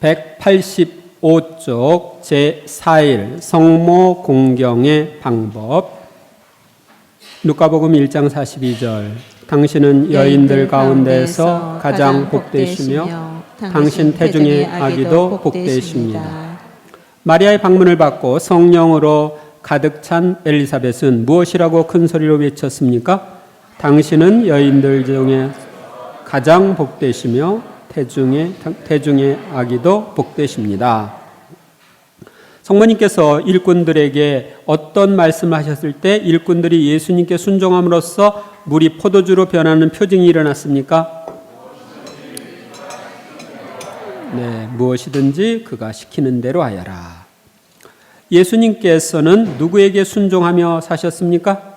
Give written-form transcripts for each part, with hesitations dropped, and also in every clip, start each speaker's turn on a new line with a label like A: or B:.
A: 185쪽 제4일 성모 공경의 방법. 누가복음 1장 42절. 당신은 여인들 가운데서 가장 복되시며 당신 태중의 아기도 복되십니다. 마리아의 방문을 받고 성령으로 가득 찬 엘리사벳은 무엇이라고 큰 소리로 외쳤습니까? 당신은 여인들 중에 가장 복되시며 태중의 아기도 복되십니다. 성모님께서 일꾼들에게 어떤 말씀을 하셨을 때 일꾼들이 예수님께 순종함으로써 물이 포도주로 변하는 표징이 일어났습니까? 네, 무엇이든지 그가 시키는 대로 하여라. 예수님께서는 누구에게 순종하며 사셨습니까?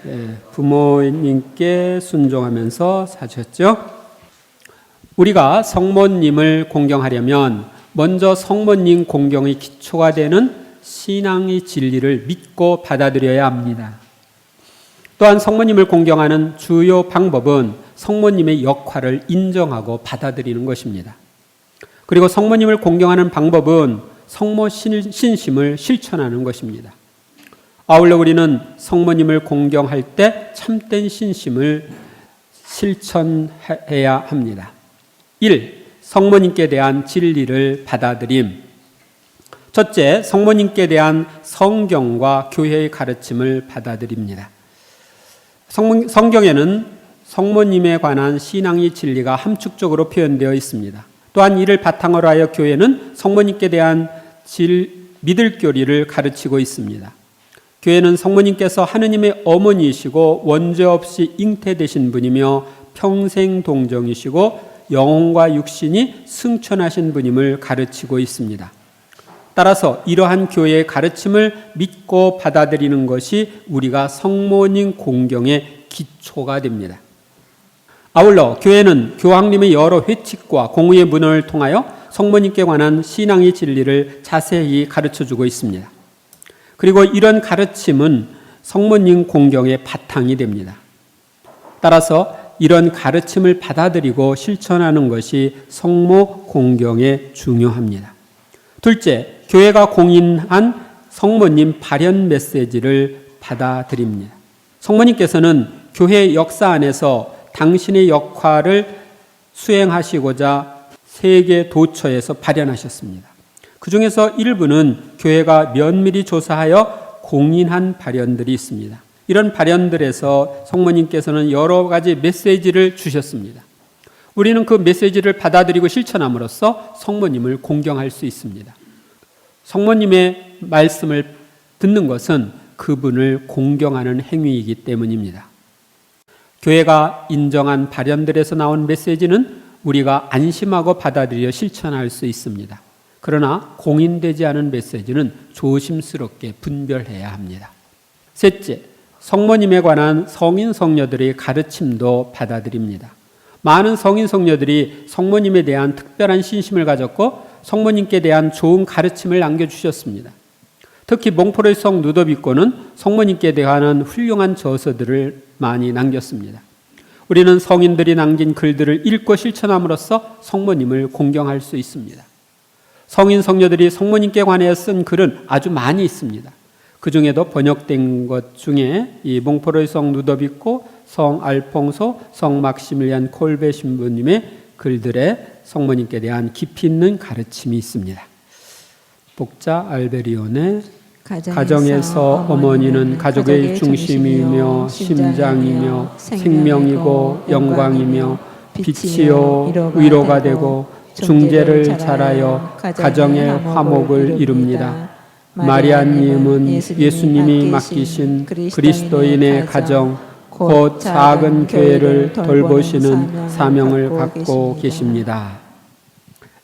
A: 네, 부모님께 순종하면서 사셨죠. 우리가 성모님을 공경하려면 먼저 성모님 공경의 기초가 되는 신앙의 진리를 믿고 받아들여야 합니다. 또한 성모님을 공경하는 주요 방법은 성모님의 역할을 인정하고 받아들이는 것입니다. 그리고 성모님을 공경하는 방법은 성모 신심을 실천하는 것입니다. 아울러 우리는 성모님을 공경할 때 참된 신심을 실천해야 합니다. 1. 성모님께 대한 진리를 받아들임. 첫째, 성모님께 대한 성경과 교회의 가르침을 받아들입니다. 성경에는 성모님에 관한 신앙의 진리가 함축적으로 표현되어 있습니다. 또한 이를 바탕으로 하여 교회는 성모님께 대한 믿을 교리를 가르치고 있습니다. 교회는 성모님께서 하느님의 어머니이시고 원죄 없이 잉태되신 분이며 평생 동정이시고 영혼과 육신이 승천하신 분임을 가르치고 있습니다. 따라서 이러한 교회의 가르침을 믿고 받아들이는 것이 우리가 성모님 공경의 기초가 됩니다. 아울러 교회는 교황님의 여러 회칙과 공의의 문헌을 통하여 성모님께 관한 신앙의 진리를 자세히 가르쳐주고 있습니다. 그리고 이런 가르침은 성모님 공경의 바탕이 됩니다. 따라서 이런 가르침을 받아들이고 실천하는 것이 성모 공경에 중요합니다. 둘째, 교회가 공인한 성모님 발현 메시지를 받아들입니다. 성모님께서는 교회의 역사 안에서 당신의 역할을 수행하시고자 세계 도처에서 발현하셨습니다. 그 중에서 일부는 교회가 면밀히 조사하여 공인한 발현들이 있습니다. 이런 발현들에서 성모님께서는 여러 가지 메시지를 주셨습니다. 우리는 그 메시지를 받아들이고 실천함으로써 성모님을 공경할 수 있습니다. 성모님의 말씀을 듣는 것은 그분을 공경하는 행위이기 때문입니다. 교회가 인정한 발현들에서 나온 메시지는 우리가 안심하고 받아들여 실천할 수 있습니다. 그러나 공인되지 않은 메시지는 조심스럽게 분별해야 합니다. 셋째, 성모님에 관한 성인 성녀들의 가르침도 받아들입니다. 많은 성인 성녀들이 성모님에 대한 특별한 신심을 가졌고 성모님께 대한 좋은 가르침을 남겨주셨습니다. 특히 몽포르의 성 누도비코는 성모님께 대한 훌륭한 저서들을 많이 남겼습니다. 우리는 성인들이 남긴 글들을 읽고 실천함으로써 성모님을 공경할 수 있습니다. 성인 성녀들이 성모님께 관하여 쓴 글은 아주 많이 있습니다. 그 중에도 번역된 것 중에 이 몽포르의 성 누도비코, 성 알퐁소, 성 막시밀리안 콜베 신부님의 글들에 성모님께 대한 깊이 있는 가르침이 있습니다. 복자 알베리온의 가정에서 어머니는 가족의 중심이며 심장이며 생명이고 영광이며 빛이요 위로가 되고 중재를 잘하여 가정의 화목을 이룹니다. 마리아님은 예수님이 맡기신 그리스도인의 가정, 곧 작은 교회를 돌보시는 사명을 갖고 계십니다.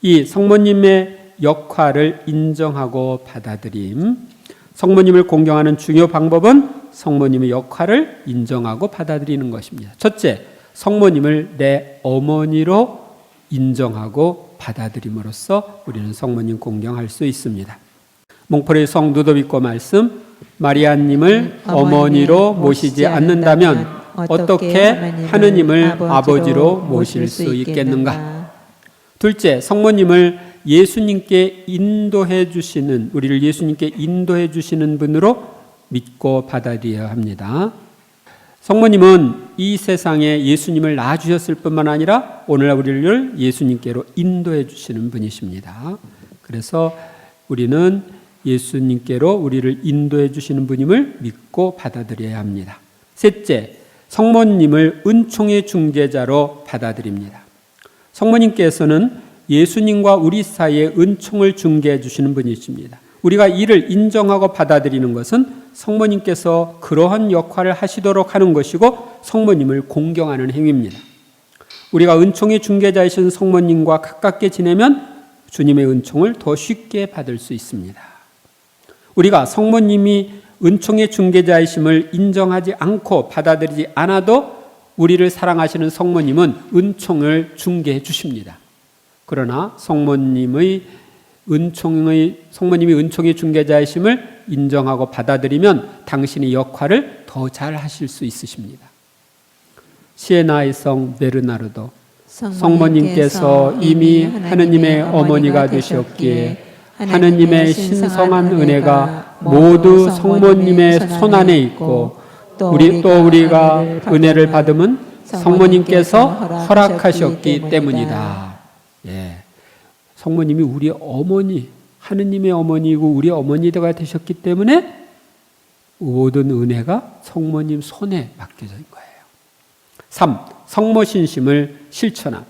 A: 이 성모님의 역할을 인정하고 받아들임, 성모님을 공경하는 중요 방법은 성모님의 역할을 인정하고 받아들이는 것입니다. 첫째, 성모님을 내 어머니로 인정하고 받아들임으로써 우리는 성모님 공경할 수 있습니다. 몽포르의 성 누도비코 말씀, 마리아님을 어머니로 모시지 않는다면 어떻게 하느님을 아버지로 모실 수 있겠는가? 둘째, 성모님을 예수님께 인도해 주시는, 우리를 예수님께 인도해 주시는 분으로 믿고 받아들여야 합니다. 성모님은 이 세상에 예수님을 낳아주셨을 뿐만 아니라 오늘날 우리를 예수님께로 인도해 주시는 분이십니다. 그래서 우리는 예수님께로 우리를 인도해 주시는 분임을 믿고 받아들여야 합니다. 셋째, 성모님을 은총의 중재자로 받아들입니다. 성모님께서는 예수님과 우리 사이에 은총을 중개해 주시는 분이십니다. 우리가 이를 인정하고 받아들이는 것은 성모님께서 그러한 역할을 하시도록 하는 것이고 성모님을 공경하는 행위입니다. 우리가 은총의 중개자이신 성모님과 가깝게 지내면 주님의 은총을 더 쉽게 받을 수 있습니다. 우리가 성모님이 은총의 중개자이심을 인정하지 않고 받아들이지 않아도 우리를 사랑하시는 성모님은 은총을 중개해 주십니다. 그러나 성모님이 은총의 중개자이심을 인정하고 받아들이면 당신의 역할을 더 잘 하실 수 있으십니다. 시에나의 성 베르나르도, 성모님께서 이미 하느님의 어머니가 되셨기에 하느님의 신성한 은혜가 모두 성모님의 손안에 있고 우리가 은혜를 받음은 성모님께서 허락하셨기 때문이다. 예. 성모님이 우리의 어머니, 하느님의 어머니이고 우리의 어머니가 되셨기 때문에 모든 은혜가 성모님 손에 맡겨진 거예요. 3. 성모신심을 실천함.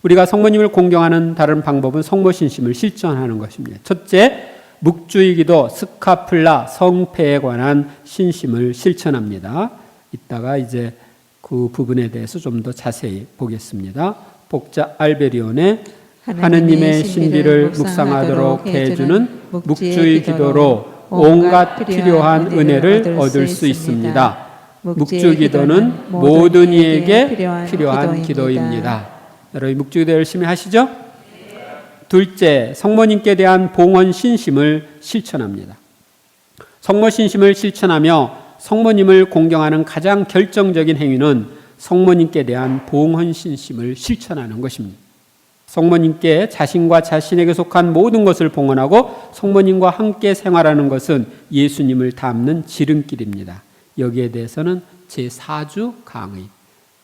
A: 우리가 성모님을 공경하는 다른 방법은 성모신심을 실천하는 것입니다. 첫째, 묵주의기도 스카플라 성패에 관한 신심을 실천합니다. 이따가 이제 그 부분에 대해서 좀 더 자세히 보겠습니다. 복자 알베리온의 하느님의 신비를 묵상하도록 해주는 묵주의 기도로 온갖 필요한 은혜를 얻을 수 있습니다. 묵주 기도는 모든 이에게 필요한 기도입니다. 여러분 묵주 기도 열심히 하시죠? 둘째, 성모님께 대한 봉헌 신심을 실천합니다. 성모 신심을 실천하며 성모님을 공경하는 가장 결정적인 행위는 성모님께 대한 봉헌 신심을 실천하는 것입니다. 성모님께 자신과 자신에게 속한 모든 것을 봉헌하고 성모님과 함께 생활하는 것은 예수님을 닮는 지름길입니다. 여기에 대해서는 제4주 강의,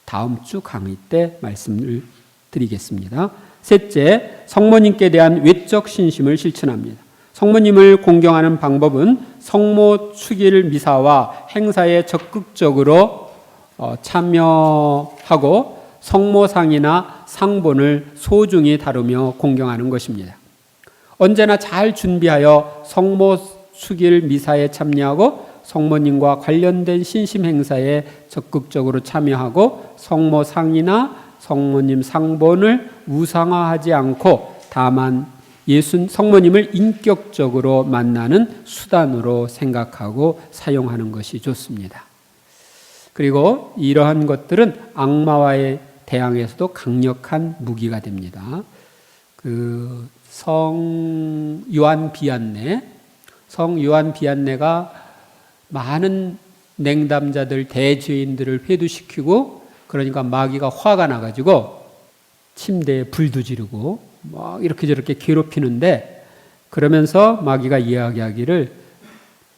A: 다음 주 강의 때 말씀을 드리겠습니다. 셋째, 성모님께 대한 외적 신심을 실천합니다. 성모님을 공경하는 방법은 성모 축일 미사와 행사에 적극적으로 참여하고 성모상이나 상본을 소중히 다루며 공경하는 것입니다. 언제나 잘 준비하여 성모 축일 미사에 참여하고 성모님과 관련된 신심 행사에 적극적으로 참여하고 성모상이나 성모님 상본을 우상화하지 않고 다만 성모님을 인격적으로 만나는 수단으로 생각하고 사용하는 것이 좋습니다. 그리고 이러한 것들은 악마와의 대항에서도 강력한 무기가 됩니다. 성 요한 비안네가 많은 냉담자들, 대죄인들을 회두시키고 그러니까 마귀가 화가 나가지고 침대에 불도 지르고 막 이렇게 저렇게 괴롭히는데 그러면서 마귀가 이야기하기를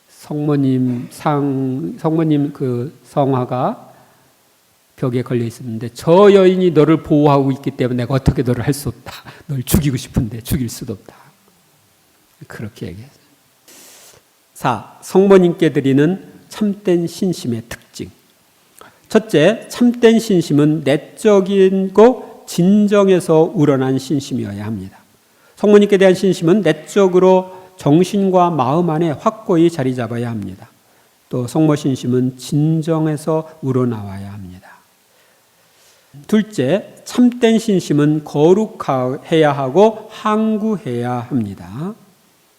A: 성모님 그 성화가 벽에 걸려 있었는데 저 여인이 너를 보호하고 있기 때문에 내가 어떻게 너를 할 수 없다. 널 죽이고 싶은데 죽일 수도 없다. 그렇게 얘기했어요. 4. 성모님께 드리는 참된 신심의 특징. 첫째, 참된 신심은 내적이고 진정에서 우러난 신심이어야 합니다. 성모님께 대한 신심은 내적으로 정신과 마음 안에 확고히 자리 잡아야 합니다. 또 성모 신심은 진정에서 우러나와야 합니다. 둘째, 참된 신심은 거룩해야 하고 항구해야 합니다.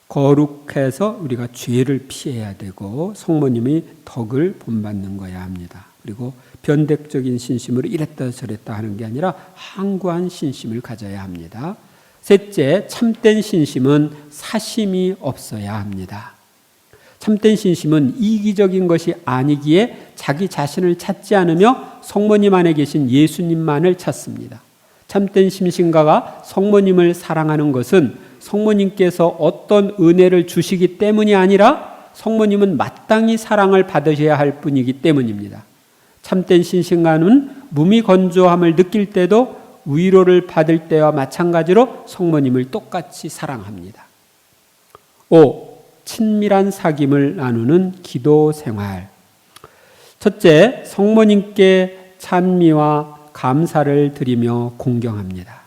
A: 거룩해서 우리가 죄를 피해야 되고 성모님의 덕을 본받는 거야 합니다. 그리고 변덕적인 신심으로 이랬다 저랬다 하는 게 아니라 항구한 신심을 가져야 합니다. 셋째, 참된 신심은 사심이 없어야 합니다. 참된 신심은 이기적인 것이 아니기에 자기 자신을 찾지 않으며 성모님 안에 계신 예수님만을 찾습니다. 참된 심신가가 성모님을 사랑하는 것은 성모님께서 어떤 은혜를 주시기 때문이 아니라 성모님은 마땅히 사랑을 받으셔야 할 뿐이기 때문입니다. 참된 신신가는 몸이 건조함을 느낄 때도 위로를 받을 때와 마찬가지로 성모님을 똑같이 사랑합니다. 5. 친밀한 사귐을 나누는 기도 생활. 첫째, 성모님께 찬미와 감사를 드리며 공경합니다.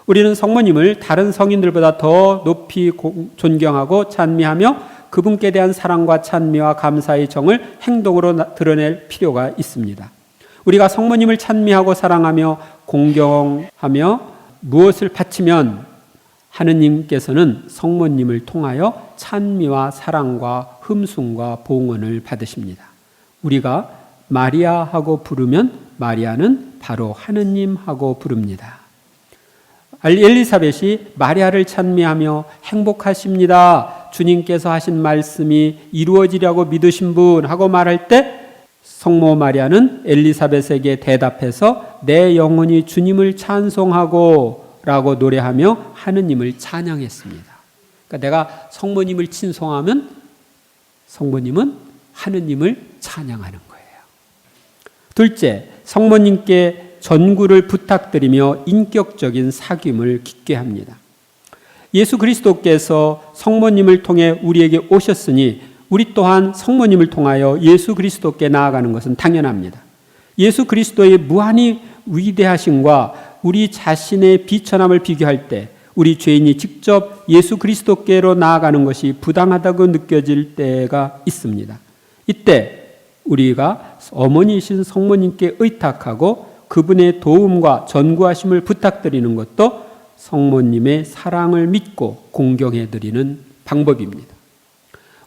A: 우리는 성모님을 다른 성인들보다 더 높이 존경하고 찬미하며 그분께 대한 사랑과 찬미와 감사의 정을 행동으로 드러낼 필요가 있습니다. 우리가 성모님을 찬미하고 사랑하며 공경하며 무엇을 바치면 하느님께서는 성모님을 통하여 찬미와 사랑과 흠숭과 봉헌을 받으십니다. 우리가 마리아 하고 부르면 마리아는 바로 하느님 하고 부릅니다. 엘리사벳이 마리아를 찬미하며 행복하십니다. 주님께서 하신 말씀이 이루어지려고 믿으신 분 하고 말할 때 성모 마리아는 엘리사벳에게 대답해서 내 영혼이 주님을 찬송하고 라고 노래하며 하느님을 찬양했습니다. 그러니까 내가 성모님을 친송하면 성모님은 하느님을 찬양하는 거예요. 둘째, 성모님께 전구를 부탁드리며 인격적인 사귐을 깊게 합니다. 예수 그리스도께서 성모님을 통해 우리에게 오셨으니 우리 또한 성모님을 통하여 예수 그리스도께 나아가는 것은 당연합니다. 예수 그리스도의 무한히 위대하심과 우리 자신의 비천함을 비교할 때 우리 죄인이 직접 예수 그리스도께로 나아가는 것이 부당하다고 느껴질 때가 있습니다. 이때 우리가 어머니이신 성모님께 의탁하고 그분의 도움과 전구하심을 부탁드리는 것도 성모님의 사랑을 믿고 공경해드리는 방법입니다.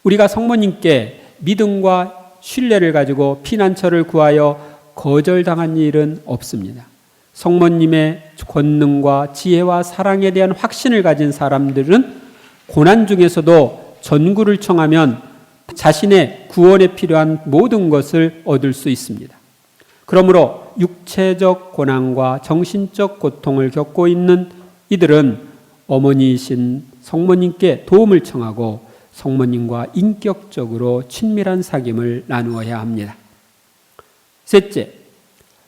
A: 우리가 성모님께 믿음과 신뢰를 가지고 피난처를 구하여 거절당한 일은 없습니다. 성모님의 권능과 지혜와 사랑에 대한 확신을 가진 사람들은 고난 중에서도 전구를 청하면 자신의 구원에 필요한 모든 것을 얻을 수 있습니다. 그러므로 육체적 고난과 정신적 고통을 겪고 있는 이들은 어머니이신 성모님께 도움을 청하고 성모님과 인격적으로 친밀한 사귐을 나누어야 합니다. 셋째,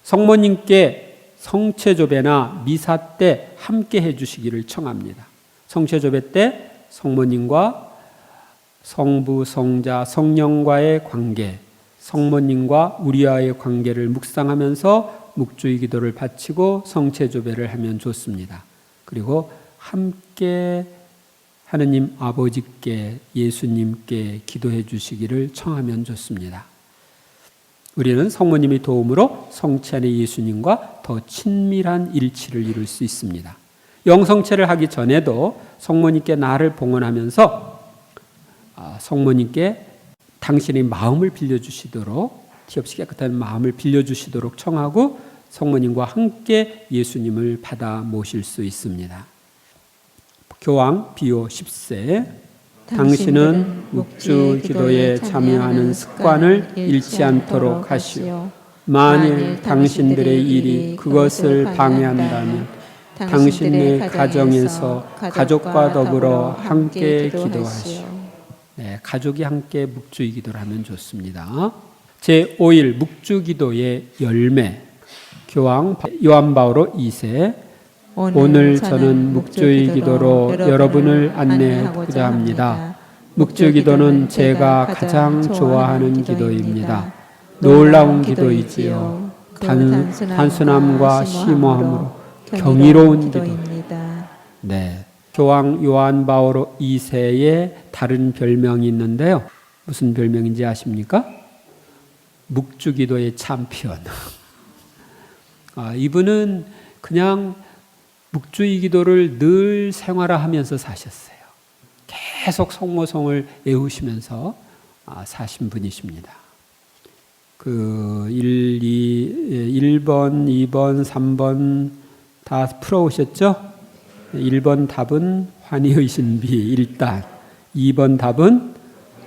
A: 성모님께 성체조배나 미사 때 함께 해주시기를 청합니다. 성체조배 때 성모님과 성부, 성자, 성령과의 관계, 성모님과 우리와의 관계를 묵상하면서 묵주의 기도를 바치고 성체조배를 하면 좋습니다. 그리고 함께 하느님 아버지께 예수님께 기도해 주시기를 청하면 좋습니다. 우리는 성모님의 도움으로 성체 안의 예수님과 더 친밀한 일치를 이룰 수 있습니다. 영성체를 하기 전에도 성모님께 나를 봉헌하면서 성모님께 당신의 마음을 빌려주시도록 티없이 깨끗한 마음을 빌려주시도록 청하고 성모님과 함께 예수님을 받아 모실 수 있습니다. 교황 비오 10세 당신은 묵주 기도에 참여하는 습관을 잃지 않도록 하시오. 만일 당신들의 일이 그것을 방해한다면 당신의 가정에서 가족과 더불어 함께 기도하시오. 네, 가족이 함께 묵주의 기도를 하면 좋습니다. 제5일 묵주기도의 열매. 교황 요한 바오로 2세 오늘 저는 묵주의 기도로 여러분을 안내하고자 합니다. 묵주의 기도는 제가 가장 좋아하는 기도입니다. 놀라운 기도이지요. 단순함과 심오함으로 경이로운 기도입니다. 네, 교황 요한 바오로 2세의 다른 별명이 있는데요. 무슨 별명인지 아십니까? 묵주기도의 챔피언. 이분은 그냥 묵주의 기도를 늘 생활화하면서 사셨어요. 계속 성모성을 외우시면서 사신 분이십니다. 1번, 2번, 3번 다 풀어오셨죠? 1번 답은 환희의 신비 1단, 2번 답은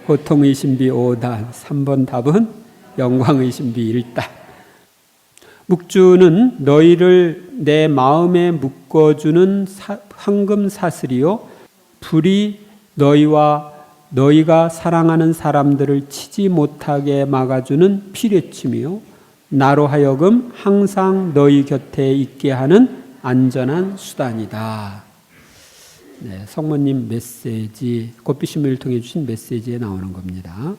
A: 고통의 신비 5단, 3번 답은 영광의 신비 1단. 묵주는 너희를 내 마음에 묶어주는 황금 사슬이요 불이 너희가 사랑하는 사람들을 치지 못하게 막아주는 피뢰침이요 나로 하여금 항상 너희 곁에 있게 하는 안전한 수단이다. 네, 성모님 메시지, 꽃비심을 통해 주신 메시지에 나오는 겁니다.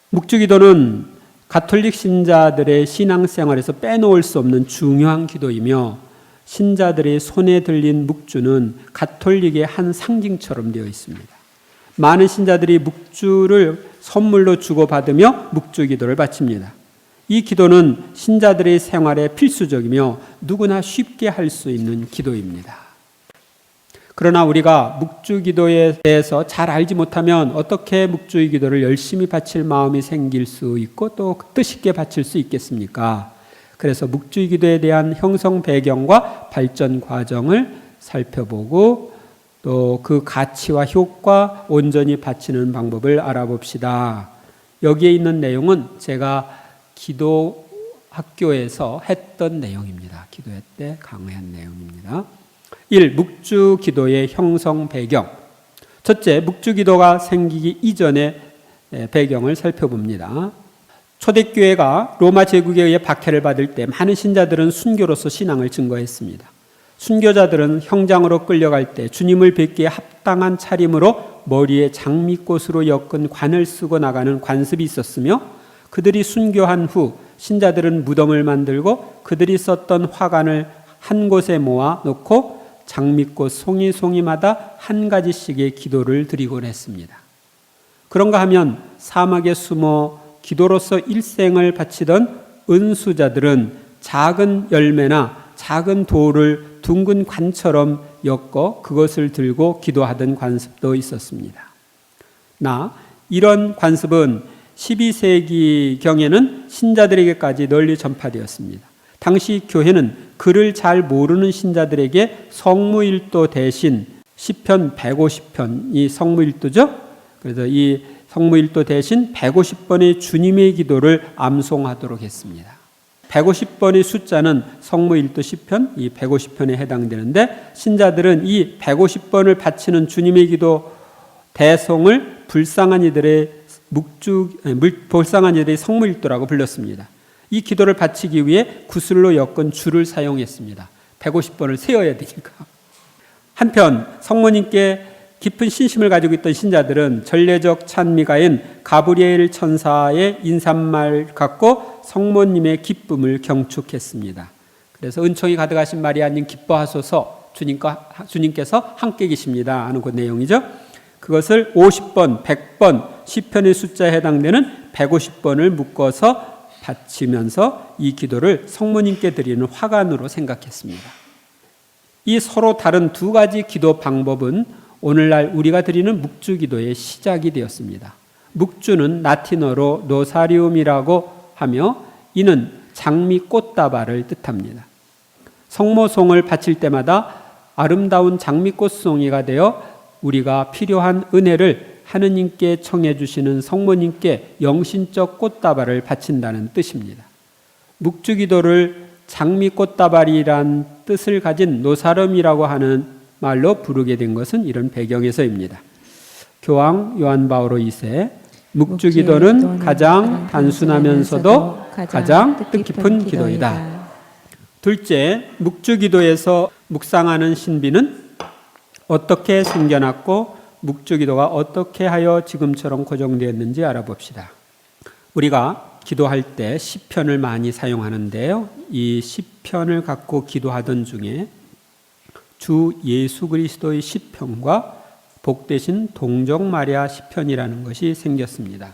A: 묵주기도는 가톨릭 신자들의 신앙생활에서 빼놓을 수 없는 중요한 기도이며 신자들의 손에 들린 묵주는 가톨릭의 한 상징처럼 되어 있습니다. 많은 신자들이 묵주를 선물로 주고받으며 묵주기도를 바칩니다. 이 기도는 신자들의 생활에 필수적이며 누구나 쉽게 할 수 있는 기도입니다. 그러나 우리가 묵주기도에 대해서 잘 알지 못하면 어떻게 묵주기도를 열심히 바칠 마음이 생길 수 있고 또 뜻있게 바칠 수 있겠습니까? 그래서 묵주기도에 대한 형성 배경과 발전 과정을 살펴보고 또 그 가치와 효과, 온전히 바치는 방법을 알아봅시다. 여기에 있는 내용은 제가 기도 학교에서 했던 내용입니다. 기도회 때 강의한 내용입니다. 1. 묵주 기도의 형성 배경. 첫째, 묵주 기도가 생기기 이전의 배경을 살펴봅니다. 초대교회가 로마 제국에 의해 박해를 받을 때 많은 신자들은 순교로서 신앙을 증거했습니다. 순교자들은 형장으로 끌려갈 때 주님을 뵙기에 합당한 차림으로 머리에 장미꽃으로 엮은 관을 쓰고 나가는 관습이 있었으며 그들이 순교한 후 신자들은 무덤을 만들고 그들이 썼던 화관을 한 곳에 모아 놓고 장미꽃 송이송이마다 한 가지씩의 기도를 드리곤 했습니다. 그런가 하면 사막에 숨어 기도로서 일생을 바치던 은수자들은 작은 열매나 작은 돌을 둥근 관처럼 엮어 그것을 들고 기도하던 관습도 있었습니다. 이런 관습은 12세기경에는 신자들에게까지 널리 전파되었습니다. 당시 교회는 글을 잘 모르는 신자들에게 성무일도 대신 시편 150편이 성무일도죠. 그래서 이 성무일도 대신 150번의 주님의 기도를 암송하도록 했습니다. 150번의 숫자는 성무일도 시편, 이 150편에 해당되는데 신자들은 이 150번을 바치는 주님의 기도 대송을 불쌍한 이들의 성무일도라고 불렀습니다. 이 기도를 바치기 위해 구슬로 엮은 줄을 사용했습니다. 150번을 세어야 되니까. 한편 성모님께 깊은 신심을 가지고 있던 신자들은 전례적 찬미가인 가브리엘 천사의 인사말 갖고 성모님의 기쁨을 경축했습니다. 그래서 은총이 가득하신 마리아님 기뻐하소서 주님께서 함께 계십니다 하는 그 내용이죠. 그것을 50번, 100번, 시편의 숫자에 해당되는 150번을 묶어서 바치면서 이 기도를 성모님께 드리는 화관으로 생각했습니다. 이 서로 다른 두 가지 기도 방법은 오늘날 우리가 드리는 묵주 기도의 시작이 되었습니다. 묵주는 라틴어로 노사리움이라고 하며 이는 장미 꽃다발을 뜻합니다. 성모송을 바칠 때마다 아름다운 장미꽃송이가 되어 우리가 필요한 은혜를 하느님께 청해 주시는 성모님께 영신적 꽃다발을 바친다는 뜻입니다. 묵주기도를 장미꽃다발이란 뜻을 가진 노사름이라고 하는 말로 부르게 된 것은 이런 배경에서입니다. 교황 요한 바오로 2세 묵주기도는 가장 단순하면서도 가장 뜻깊은 기도이다. 둘째, 묵주기도에서 묵상하는 신비는 어떻게 생겨났고 묵주기도가 어떻게 하여 지금처럼 고정되었는지 알아봅시다. 우리가 기도할 때 시편을 많이 사용하는데요. 이 시편을 갖고 기도하던 중에 주 예수 그리스도의 시편과 복되신 동정 마리아 시편이라는 것이 생겼습니다.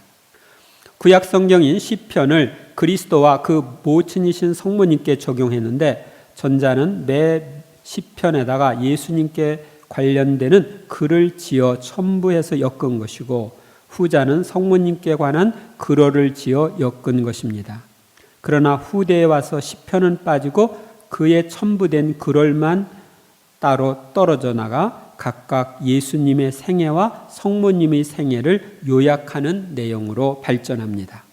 A: 구약 성경인 시편을 그리스도와 그 모친이신 성모님께 적용했는데 전자는 매 시편에다가 예수님께 관련되는 글을 지어 첨부해서 엮은 것이고 후자는 성모님께 관한 글어를 지어 엮은 것입니다. 그러나 후대에 와서 시편은 빠지고 그에 첨부된 글얼만 따로 떨어져 나가 각각 예수님의 생애와 성모님의 생애를 요약하는 내용으로 발전합니다.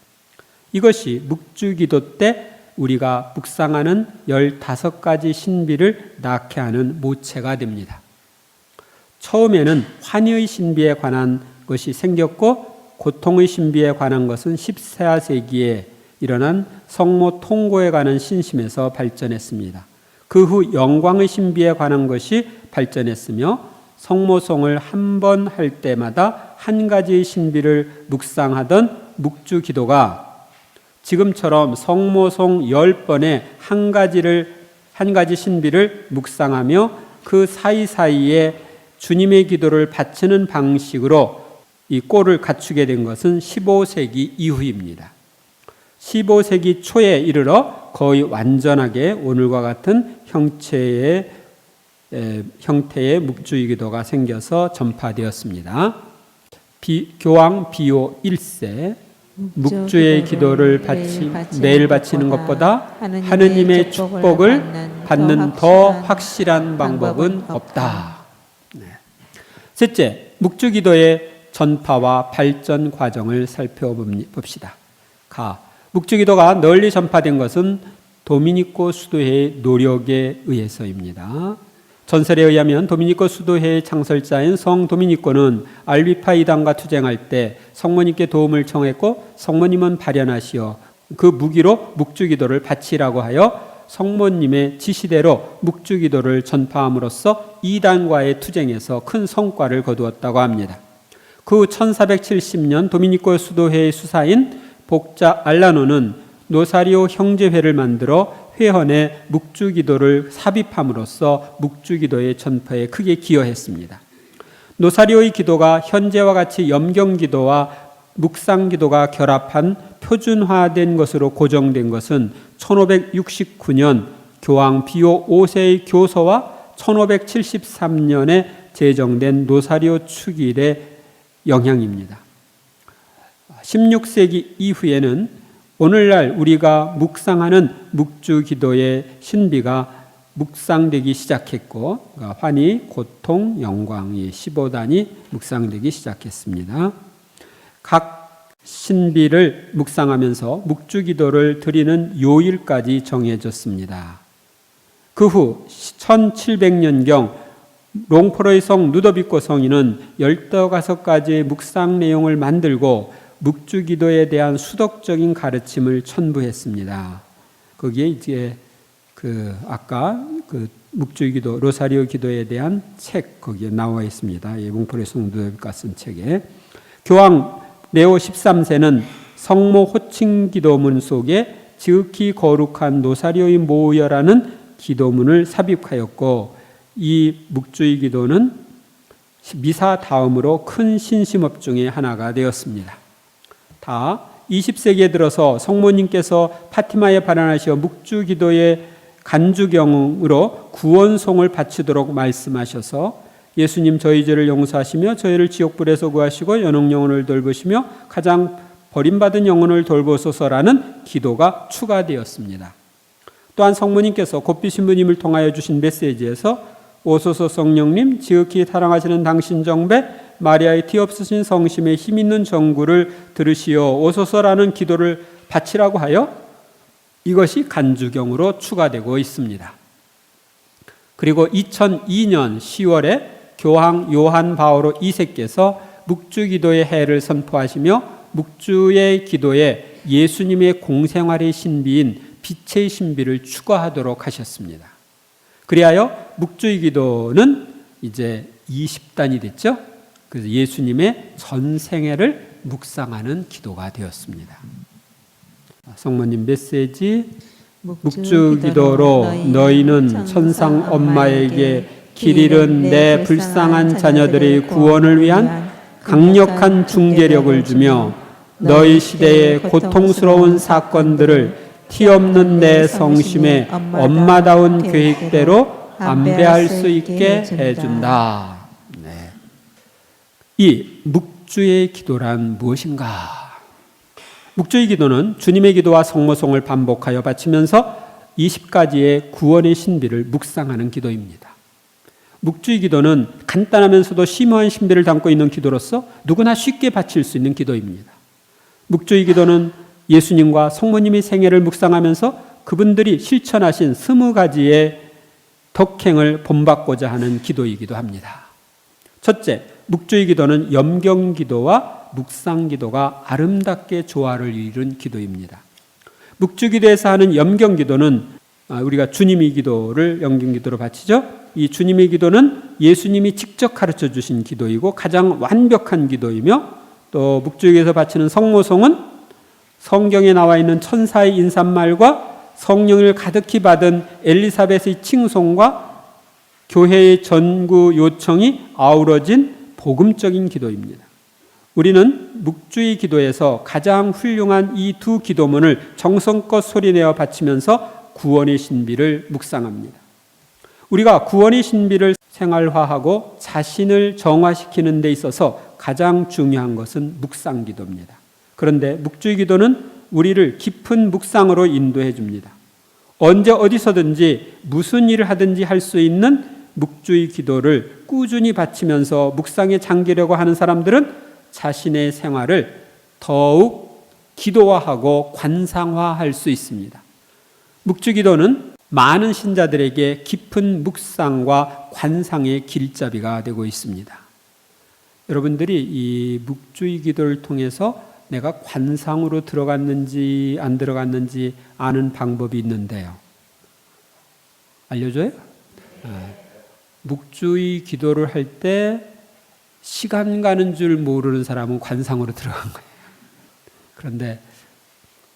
A: 이것이 묵주기도 때 우리가 묵상하는 15가지 신비를 낳게 하는 모체가 됩니다. 처음에는 환희의 신비에 관한 것이 생겼고 고통의 신비에 관한 것은 14세기에 일어난 성모 통고에 관한 신심에서 발전했습니다. 그 후 영광의 신비에 관한 것이 발전했으며 성모송을 한 번 할 때마다 한 가지의 신비를 묵상하던 묵주 기도가 지금처럼 성모송 10번에 한 가지 신비를 묵상하며 그 사이사이에 주님의 기도를 바치는 방식으로 이 꼴을 갖추게 된 것은 15세기 이후입니다. 15세기 초에 이르러 거의 완전하게 오늘과 같은 형태의 묵주의 기도가 생겨서 전파되었습니다. 교황 비오 1세 묵주의 기도를 매일 바치는 것보다 하느님의 축복을 받는 더 확실한 방법은 없다. 셋째, 묵주 기도의 전파와 발전 과정을 살펴봅시다. 묵주 기도가 널리 전파된 것은 도미니코 수도회의 노력에 의해서입니다. 전설에 의하면 도미니코 수도회의 창설자인 성 도미니코는 알비파 이단과 투쟁할 때 성모님께 도움을 청했고 성모님은 발현하시어 그 무기로 묵주 기도를 바치라고 하여 성모님의 지시대로 묵주 기도를 전파함으로써 이단과의 투쟁에서 큰 성과를 거두었다고 합니다. 그 후 1470년 도미니코 수도회의 수사인 복자 알라노는 노사리오 형제회를 만들어 회원의 묵주 기도를 삽입함으로써 묵주 기도의 전파에 크게 기여했습니다. 노사리오의 기도가 현재와 같이 염경 기도와 묵상 기도가 결합한 표준화된 것으로 고정된 것은 1569년 교황 비오 5세의 교서와 1573년에 제정된 노사리오 축일의 영향입니다. 16세기 이후에는 오늘날 우리가 묵상하는 묵주 기도의 신비가 묵상되기 시작했고 환희, 고통, 영광이 15단이 묵상되기 시작했습니다. 각 신비를 묵상하면서 묵주 기도를 드리는 요일까지 정해졌습니다. 그 후 1700년경 롱포로의 성 루도비코 성인은 15가지의 묵상 내용을 만들고 묵주 기도에 대한 수덕적인 가르침을 첨부했습니다. 거기에 이제 아까 묵주 기도, 로사리오 기도에 대한 책 거기에 나와 있습니다. 롱포로의 성 루도비코가 쓴 책에 교황 레오 13세는 성모 호칭 기도문 속에 지극히 거룩한 노사리오의 모여라는 기도문을 삽입하였고 이 묵주의 기도는 미사 다음으로 큰 신심업 중에 하나가 되었습니다. 다 20세기에 들어서 성모님께서 파티마에 발현하시어 묵주 기도의 간주경으로 구원송을 바치도록 말씀하셔서 예수님 저희 죄를 용서하시며 저희를 지옥불에서 구하시고 연옥 영혼을 돌보시며 가장 버림받은 영혼을 돌보소서라는 기도가 추가되었습니다. 또한 성모님께서 곧비 신부님을 통하여 주신 메시지에서 오소서 성령님 지극히 사랑하시는 당신 정배 마리아의 티없으신 성심에 힘있는 정구를 들으시어 오소서라는 기도를 바치라고 하여 이것이 간주경으로 추가되고 있습니다. 그리고 2002년 10월에 교황 요한 바오로 2세께서 묵주 기도의 해를 선포하시며 묵주의 기도에 예수님의 공생활의 신비인 빛의 신비를 추가하도록 하셨습니다. 그리하여 묵주의 기도는 이제 20단이 됐죠. 그래서 예수님의 전생애를 묵상하는 기도가 되었습니다. 성모님 메시지 묵주 기도로 너희는 천상 엄마에게 길 잃은 내 불쌍한 자녀들의 구원을 위한 강력한 중재력을 주며 너희 시대의 고통스러운 사건들을 티없는 내 성심에 엄마다운 계획대로 안배할 수 있게 해준다. 이 묵주의 기도란 무엇인가? 묵주의 기도는 주님의 기도와 성모송을 반복하여 바치면서 20가지의 구원의 신비를 묵상하는 기도입니다. 묵주의 기도는 간단하면서도 심오한 신비를 담고 있는 기도로서 누구나 쉽게 바칠 수 있는 기도입니다. 묵주의 기도는 예수님과 성모님의 생애를 묵상하면서 그분들이 실천하신 20가지의 덕행을 본받고자 하는 기도이기도 합니다. 첫째, 묵주의 기도는 염경기도와 묵상기도가 아름답게 조화를 이룬 기도입니다. 묵주기도에서 하는 염경기도는 우리가 주님의 기도를 염경기도로 바치죠. 이 주님의 기도는 예수님이 직접 가르쳐 주신 기도이고 가장 완벽한 기도이며, 또 묵주기도에서 바치는 성모송은 성경에 나와 있는 천사의 인사말과 성령을 가득히 받은 엘리사벳의 칭송과 교회의 전구 요청이 아우러진 복음적인 기도입니다. 우리는 묵주의 기도에서 가장 훌륭한 이 두 기도문을 정성껏 소리내어 바치면서 구원의 신비를 묵상합니다. 우리가 구원의 신비를 생활화하고 자신을 정화시키는 데 있어서 가장 중요한 것은 묵상 기도입니다. 그런데 묵주의 기도는 우리를 깊은 묵상으로 인도해 줍니다. 언제 어디서든지 무슨 일을 하든지 할 수 있는 묵주의 기도를 꾸준히 바치면서 묵상에 잠기려고 하는 사람들은 자신의 생활을 더욱 기도화하고 관상화할 수 있습니다. 묵주기도는 많은 신자들에게 깊은 묵상과 관상의 길잡이가 되고 있습니다. 여러분들이 이 묵주의 기도를 통해서 내가 관상으로 들어갔는지 안 들어갔는지 아는 방법이 있는데요. 알려줘요? 묵주의 기도를 할 때 시간 가는 줄 모르는 사람은 관상으로 들어간 거예요. 그런데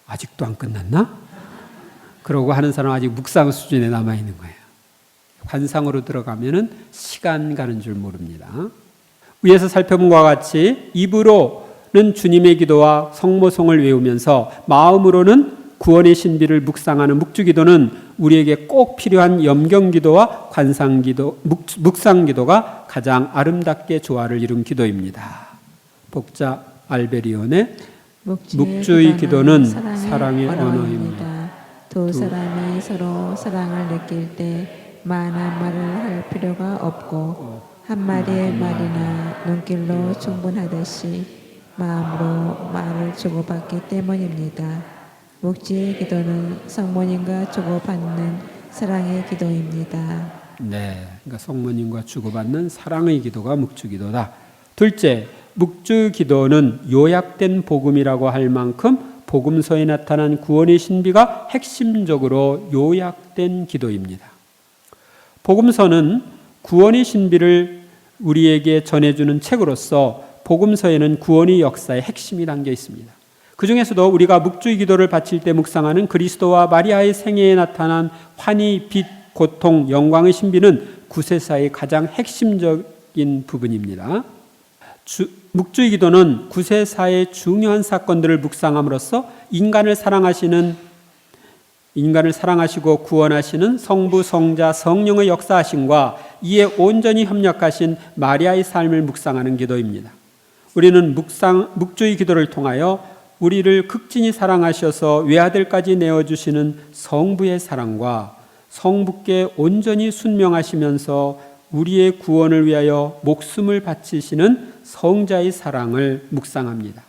A: 아직도 안 끝났나? 그러고 하는 사람은 아직 묵상 수준에 남아있는 거예요. 관상으로 들어가면은 시간 가는 줄 모릅니다. 위에서 살펴본 것과 같이 입으로는 주님의 기도와 성모송을 외우면서 마음으로는 구원의 신비를 묵상하는 묵주기도는 우리에게 꼭 필요한 염경기도와 관상기도, 묵상기도가 가장 아름답게 조화를 이룬 기도입니다. 복자 알베리온의 묵주의 기도는 사랑의 언어입니다.
B: 두 사람이 서로 사랑을 느낄 때 많은 말을 할 필요가 없고 한마디의 말이나 눈길로 충분하듯이 마음으로 말을 주고받기 때문입니다. 묵주의 기도는 성모님과 주고받는 사랑의 기도입니다.
A: 네, 그러니까 성모님과 주고받는 사랑의 기도가 묵주기도다. 둘째, 묵주기도는 요약된 복음이라고 할 만큼 복음서에 나타난 구원의 신비가 핵심적으로 요약된 기도입니다. 복음서는 구원의 신비를 우리에게 전해주는 책으로서 복음서에는 구원의 역사의 핵심이 담겨 있습니다. 그 중에서도 우리가 묵주의 기도를 바칠 때 묵상하는 그리스도와 마리아의 생애에 나타난 환희, 빛, 고통, 영광의 신비는 구세사의 가장 핵심적인 부분입니다. 묵주의 기도는 구세사의 중요한 사건들을 묵상함으로써 인간을 사랑하시고 구원하시는 성부, 성자, 성령의 역사하심과 이에 온전히 협력하신 마리아의 삶을 묵상하는 기도입니다. 우리는 묵주의 기도를 통하여 우리를 극진히 사랑하셔서 외아들까지 내어주시는 성부의 사랑과 성부께 온전히 순명하시면서 우리의 구원을 위하여 목숨을 바치시는 성자의 사랑을 묵상합니다.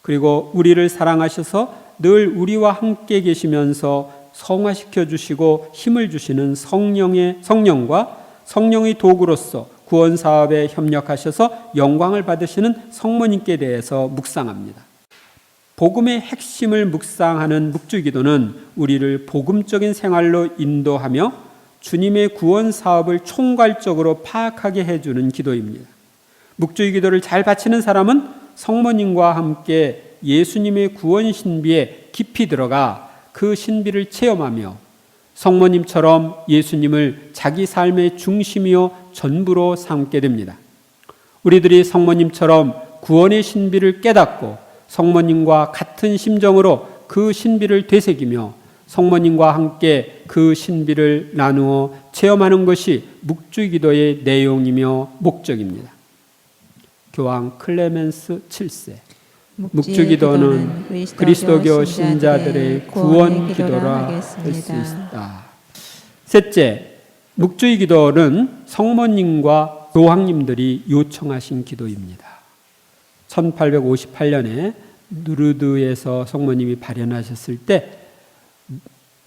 A: 그리고 우리를 사랑하셔서 늘 우리와 함께 계시면서 성화시켜 주시고 힘을 주시는 성령과 성령의 도구로서 구원 사업에 협력하셔서 영광을 받으시는 성모님께 대해서 묵상합니다. 복음의 핵심을 묵상하는 묵주기도는 우리를 복음적인 생활로 인도하며 주님의 구원 사업을 총괄적으로 파악하게 해주는 기도입니다. 묵주의 기도를 잘 바치는 사람은 성모님과 함께 예수님의 구원 신비에 깊이 들어가 그 신비를 체험하며 성모님처럼 예수님을 자기 삶의 중심이요 전부로 삼게 됩니다. 우리들이 성모님처럼 구원의 신비를 깨닫고 성모님과 같은 심정으로 그 신비를 되새기며 성모님과 함께 그 신비를 나누어 체험하는 것이 묵주의 기도의 내용이며 목적입니다. 교황 클레멘스 7세. 묵주의 기도는 그리스도교 신자들의 구원 기도라 할 수 있다. 셋째, 묵주의 기도는 성모님과 교황님들이 요청하신 기도입니다. 1858년에 누르드에서 성모님이 발현하셨을 때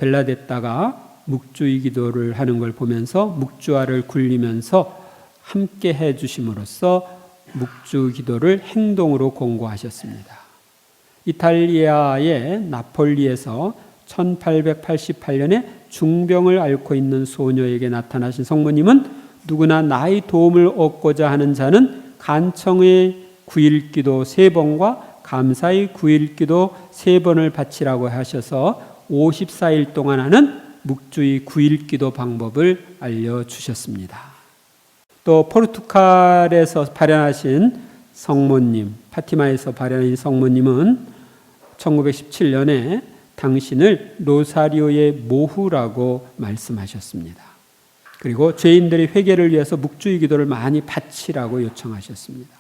A: 벨라데타가 묵주의 기도를 하는 걸 보면서 묵주알을 굴리면서 함께 해 주심으로써 묵주 기도를 행동으로 공고하셨습니다. 이탈리아의 나폴리에서 1888년에 중병을 앓고 있는 소녀에게 나타나신 성모님은 누구나 나의 도움을 얻고자 하는 자는 간청의 9일 기도 3번과 감사의 9일 기도 3번을 바치라고 하셔서 54일 동안 하는 묵주의 9일 기도 방법을 알려주셨습니다. 또 포르투갈에서 발현하신 성모님, 파티마에서 발현한 성모님은 1917년에 당신을 로사리오의 모후라고 말씀하셨습니다. 그리고 죄인들의 회개를 위해서 묵주의 기도를 많이 바치라고 요청하셨습니다.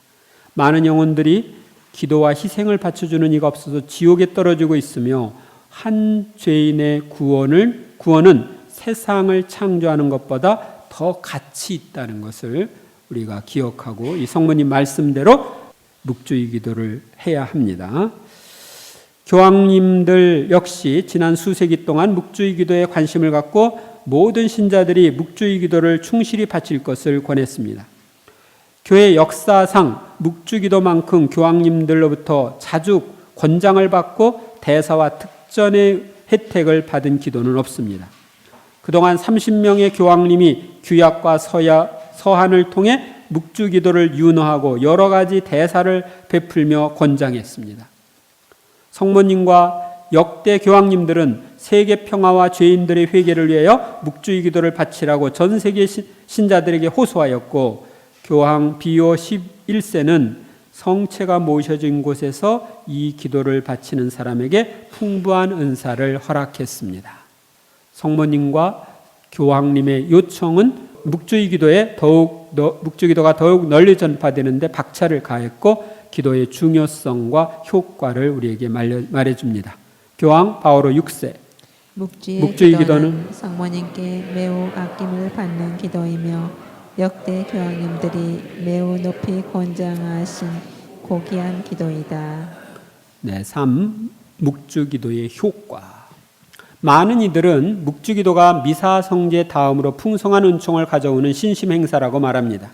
A: 많은 영혼들이 기도와 희생을 바쳐주는 이가 없어서 지옥에 떨어지고 있으며 한 죄인의 구원은 세상을 창조하는 것보다 더 가치 있다는 것을 우리가 기억하고 이 성모님 말씀대로 묵주의 기도를 해야 합니다. 교황님들 역시 지난 수세기 동안 묵주의 기도에 관심을 갖고 모든 신자들이 묵주의 기도를 충실히 바칠 것을 권했습니다. 교회 역사상 묵주기도만큼 교황님들로부터 자주 권장을 받고 대사와 특전의 혜택을 받은 기도는 없습니다. 그동안 30명의 교황님이 규약과 서한을 통해 묵주기도를 윤호하고 여러 가지 대사를 베풀며 권장했습니다. 성모님과 역대 교황님들은 세계 평화와 죄인들의 회개를 위하여 묵주의 기도를 바치라고 전 세계 신자들에게 호소하였고 교황 비오 11세는 성체가 모셔진 곳에서 이 기도를 바치는 사람에게 풍부한 은사를 허락했습니다. 성모님과 교황님의 요청은 묵주의 기도가 더욱 널리 전파되는데 박차를 가했고 기도의 중요성과 효과를 우리에게 말해줍니다. 교황 바오로 6세
B: 묵주의 기도는 성모님께 매우 아낌을 받는 기도이며 역대 교황님들이 매우 높이 권장하신 고귀한 기도이다.
A: 3. 묵주기도의 효과. 많은 이들은 묵주기도가 미사 성제 다음으로 풍성한 은총을 가져오는 신심 행사라고 말합니다.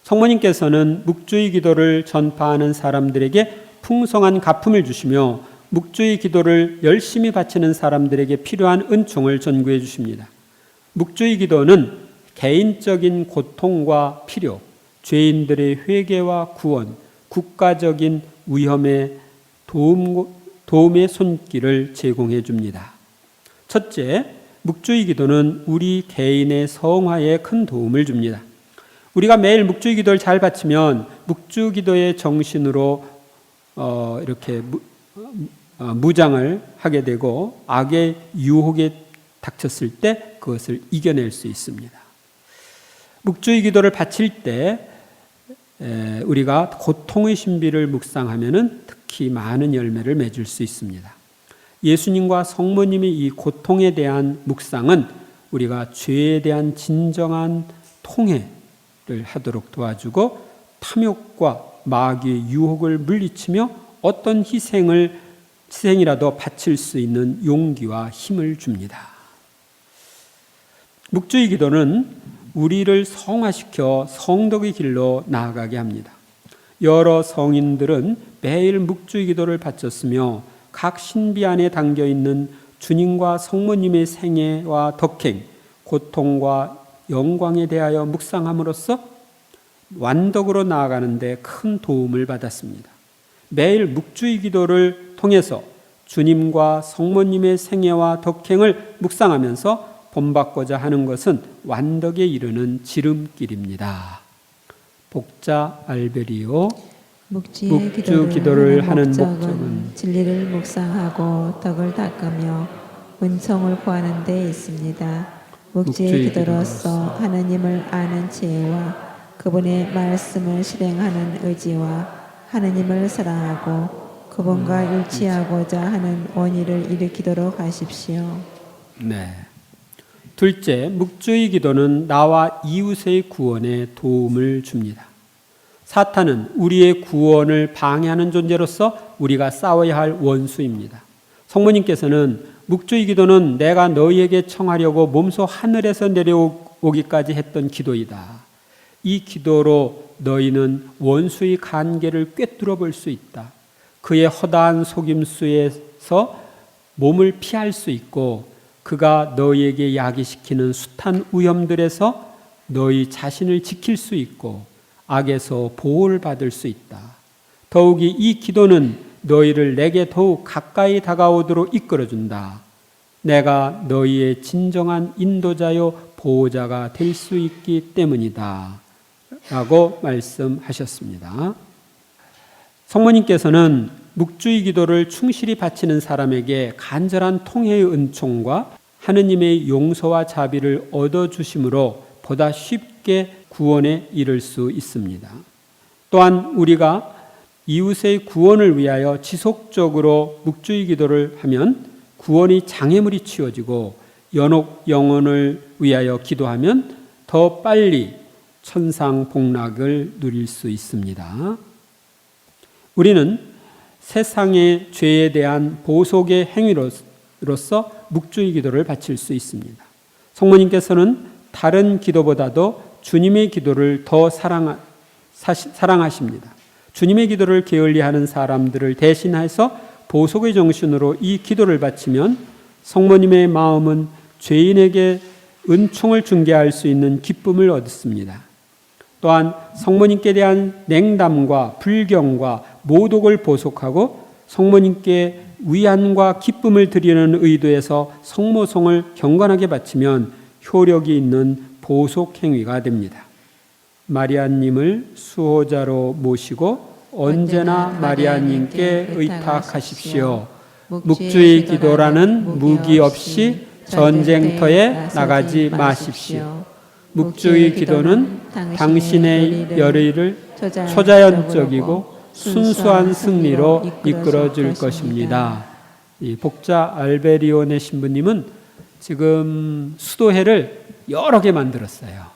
A: 성모님께서는 묵주의 기도를 전파하는 사람들에게 풍성한 가품을 주시며 묵주의 기도를 열심히 바치는 사람들에게 필요한 은총을 전구해 주십니다. 묵주의 기도는 개인적인 고통과 필요, 죄인들의 회개와 구원, 국가적인 위험에 도움의 손길을 제공해 줍니다. 첫째, 묵주의 기도는 우리 개인의 성화에 큰 도움을 줍니다. 우리가 매일 묵주의 기도를 잘 바치면 묵주 기도의 정신으로 이렇게 무장을 하게 되고 악의 유혹에 닥쳤을 때 그것을 이겨낼 수 있습니다. 묵주의 기도를 바칠 때 우리가 고통의 신비를 묵상하면은 특히 많은 열매를 맺을 수 있습니다. 예수님과 성모님의 이 고통에 대한 묵상은 우리가 죄에 대한 진정한 통회를 하도록 도와주고 탐욕과 마귀의 유혹을 물리치며 어떤 희생이라도 바칠 수 있는 용기와 힘을 줍니다. 묵주의 기도는 우리를 성화시켜 성덕의 길로 나아가게 합니다. 여러 성인들은 매일 묵주의 기도를 바쳤으며 각 신비 안에 담겨있는 주님과 성모님의 생애와 덕행, 고통과 영광에 대하여 묵상함으로써 완덕으로 나아가는 데 큰 도움을 받았습니다. 매일 묵주의 기도를 통해서 주님과 성모님의 생애와 덕행을 묵상하면서 본받고자 하는 것은 완덕에 이르는 지름길입니다. 복자 알베리오
B: 묵주 기도를 하는 목적은 진리를 묵상하고 덕을 닦으며 은총을 구하는 데 있습니다. 묵주의 기도로서 하나님을 아는 지혜와 그분의 말씀을 실행하는 의지와 하나님을 사랑하고 그분과 일치하고자 하는 원의를 일으키도록 하십시오.
A: 네. 둘째, 묵주의 기도는 나와 이웃의 구원에 도움을 줍니다. 사탄은 우리의 구원을 방해하는 존재로서 우리가 싸워야 할 원수입니다. 성모님께서는 묵주의 기도는 내가 너희에게 청하려고 몸소 하늘에서 내려오기까지 했던 기도이다. 이 기도로 너희는 원수의 간계를 꿰뚫어 볼 수 있다. 그의 허다한 속임수에서 몸을 피할 수 있고 그가 너희에게 야기시키는 숱한 위험들에서 너희 자신을 지킬 수 있고 악에서 보호를 받을 수 있다. 더욱이 이 기도는 너희를 내게 더욱 가까이 다가오도록 이끌어준다. 내가 너희의 진정한 인도자요 보호자가 될 수 있기 때문이다. 라고 말씀하셨습니다. 성모님께서는 묵주의 기도를 충실히 바치는 사람에게 간절한 통해의 은총과 하느님의 용서와 자비를 얻어주심으로 보다 쉽게 구원에 이를 수 있습니다. 또한 우리가 이웃의 구원을 위하여 지속적으로 묵주의 기도를 하면 구원의 장애물이 치워지고 연옥 영혼을 위하여 기도하면 더 빨리 천상 복락을 누릴 수 있습니다. 우리는 세상의 죄에 대한 보속의 행위로서 묵주의 기도를 바칠 수 있습니다. 성모님께서는 다른 기도보다도 주님의 기도를 더 사랑하십니다. 주님의 기도를 게을리하는 사람들을 대신해서 보속의 정신으로 이 기도를 바치면 성모님의 마음은 죄인에게 은총을 중개할 수 있는 기쁨을 얻습니다. 또한 성모님께 대한 냉담과 불경과 모독을 보속하고 성모님께 위안과 기쁨을 드리는 의도에서 성모송을 경건하게 바치면 효력이 있는 보속 행위가 됩니다. 마리아님을 수호자로 모시고 언제나 마리아님께 의탁하십시오. 묵주의 기도라는 무기 없이 전쟁터에 나가지 마십시오. 묵주의 기도는 당신의 열의를 초자연적이고 순수한 승리로 이끌어 줄 것입니다. 이 복자 알베리오네 신부님은 지금 수도회를 여러 개 만들었어요.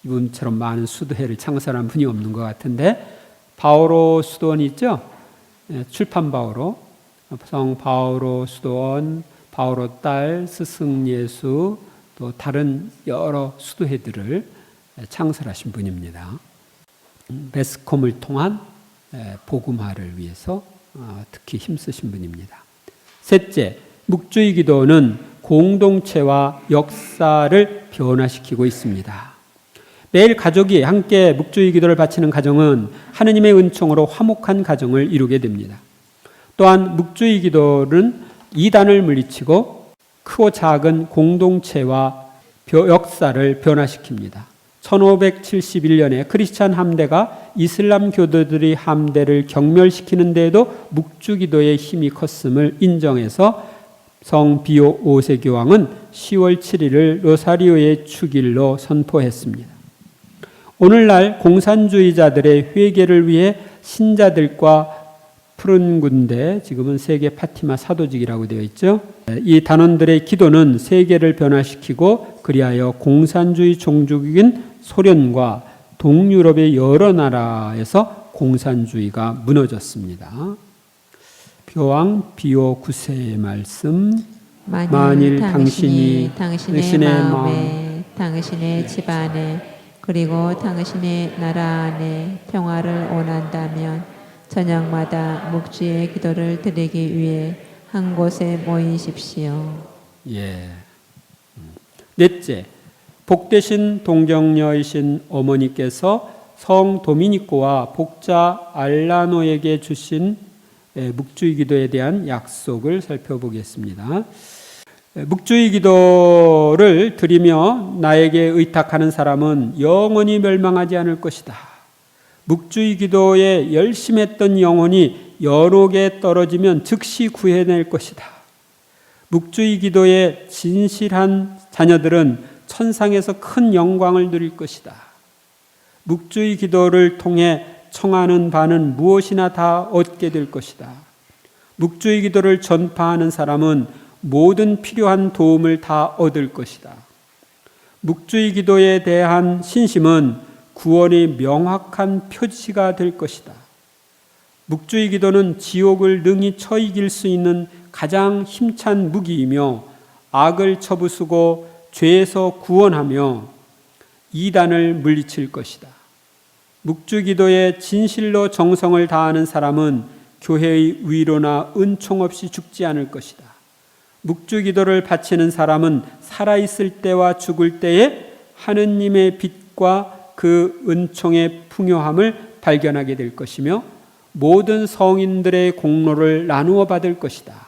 A: 이분처럼 많은 수도회를 창설한 분이 없는 것 같은데 바오로 수도원 있죠? 출판 바오로, 성 바오로 수도원, 바오로 딸, 스승 예수, 또 다른 여러 수도회들을 창설하신 분입니다. 매스컴을 통한 복음화를 위해서 특히 힘쓰신 분입니다. 셋째, 묵주의 기도는 공동체와 역사를 변화시키고 있습니다. 매일 가족이 함께 묵주의 기도를 바치는 가정은 하느님의 은총으로 화목한 가정을 이루게 됩니다. 또한 묵주의 기도는 이단을 물리치고 크고 작은 공동체와 역사를 변화시킵니다. 1571년에 크리스찬 함대가 이슬람 교도들의 함대를 경멸시키는 데에도 묵주기도의 힘이 컸음을 인정해서 성 비오 5세 교황은 10월 7일을 로사리오의 축일로 선포했습니다. 오늘날 공산주의자들의 회개를 위해 신자들과 푸른 군대, 지금은 세계 파티마 사도직이라고 되어 있죠. 이 단원들의 기도는 세계를 변화시키고 그리하여 공산주의 종족인 소련과 동유럽의 여러 나라에서 공산주의가 무너졌습니다. 교황 비오 9세의 말씀, 만일 당신이 당신의 마음에, 당신의 집안에, 그리고 당신의 나라 안에 평화를 원한다면 저녁마다 묵주의 기도를 드리기 위해 한 곳에 모이십시오. 예. 넷째, 복되신 동정녀이신 어머니께서 성 도미니코와 복자 알라노에게 주신 묵주의 기도에 대한 약속을 살펴보겠습니다. 묵주의 기도를 드리며 나에게 의탁하는 사람은 영원히 멸망하지 않을 것이다. 묵주의 기도에 열심했던 영혼이 연옥에 떨어지면 즉시 구해낼 것이다. 묵주의 기도에 진실한 자녀들은 천상에서 큰 영광을 누릴 것이다. 묵주의 기도를 통해 청하는 바는 무엇이나 다 얻게 될 것이다. 묵주의 기도를 전파하는 사람은 모든 필요한 도움을 다 얻을 것이다. 묵주의 기도에 대한 신심은 구원의 명확한 표지가 될 것이다. 묵주의 기도는 지옥을 능히 쳐 이길 수 있는 가장 힘찬 무기이며 악을 쳐부수고 죄에서 구원하며 이단을 물리칠 것이다. 묵주 기도에 진실로 정성을 다하는 사람은 교회의 위로나 은총 없이 죽지 않을 것이다. 묵주 기도를 바치는 사람은 살아있을 때와 죽을 때에 하느님의 빛과 그 은총의 풍요함을 발견하게 될 것이며 모든 성인들의 공로를 나누어 받을 것이다.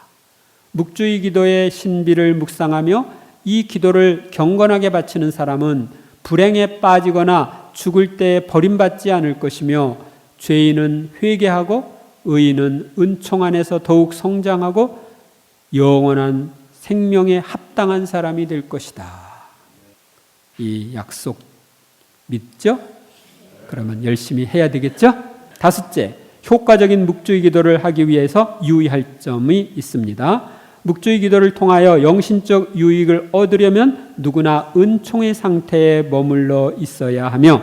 A: 묵주의 기도의 신비를 묵상하며 이 기도를 경건하게 바치는 사람은 불행에 빠지거나 죽을 때 버림받지 않을 것이며 죄인은 회개하고 의인은 은총 안에서 더욱 성장하고 영원한 생명에 합당한 사람이 될 것이다. 이 약속 믿죠? 그러면 열심히 해야 되겠죠? 다섯째, 효과적인 묵주의 기도를 하기 위해서 유의할 점이 있습니다. 묵주의 기도를 통하여 영신적 유익을 얻으려면 누구나 은총의 상태에 머물러 있어야 하며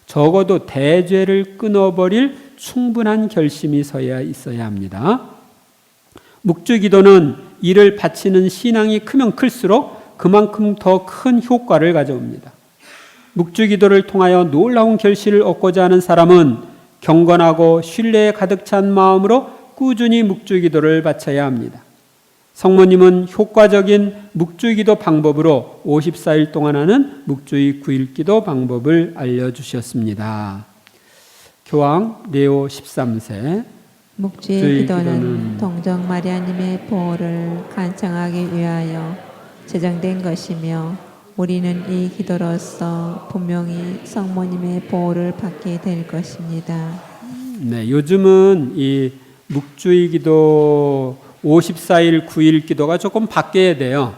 A: 적어도 대죄를 끊어버릴 충분한 결심이 있어야 합니다. 묵주의 기도는 이를 바치는 신앙이 크면 클수록 그만큼 더 큰 효과를 가져옵니다. 묵주의 기도를 통하여 놀라운 결실을 얻고자 하는 사람은 경건하고 신뢰에 가득 찬 마음으로 꾸준히 묵주의 기도를 바쳐야 합니다. 성모님은 효과적인 묵주의 기도 방법으로 54일 동안 하는 묵주의 9일 기도 방법을 알려주셨습니다. 교황 레오 13세
B: 묵주의 기도는 동정 마리아님의 보호를 간청하기 위하여 제정된 것이며 우리는 이 기도로서 분명히 성모님의 보호를 받게 될 것입니다.
A: 네, 요즘은 이 묵주의 기도 54일 9일 기도가 조금 바뀌어야 돼요.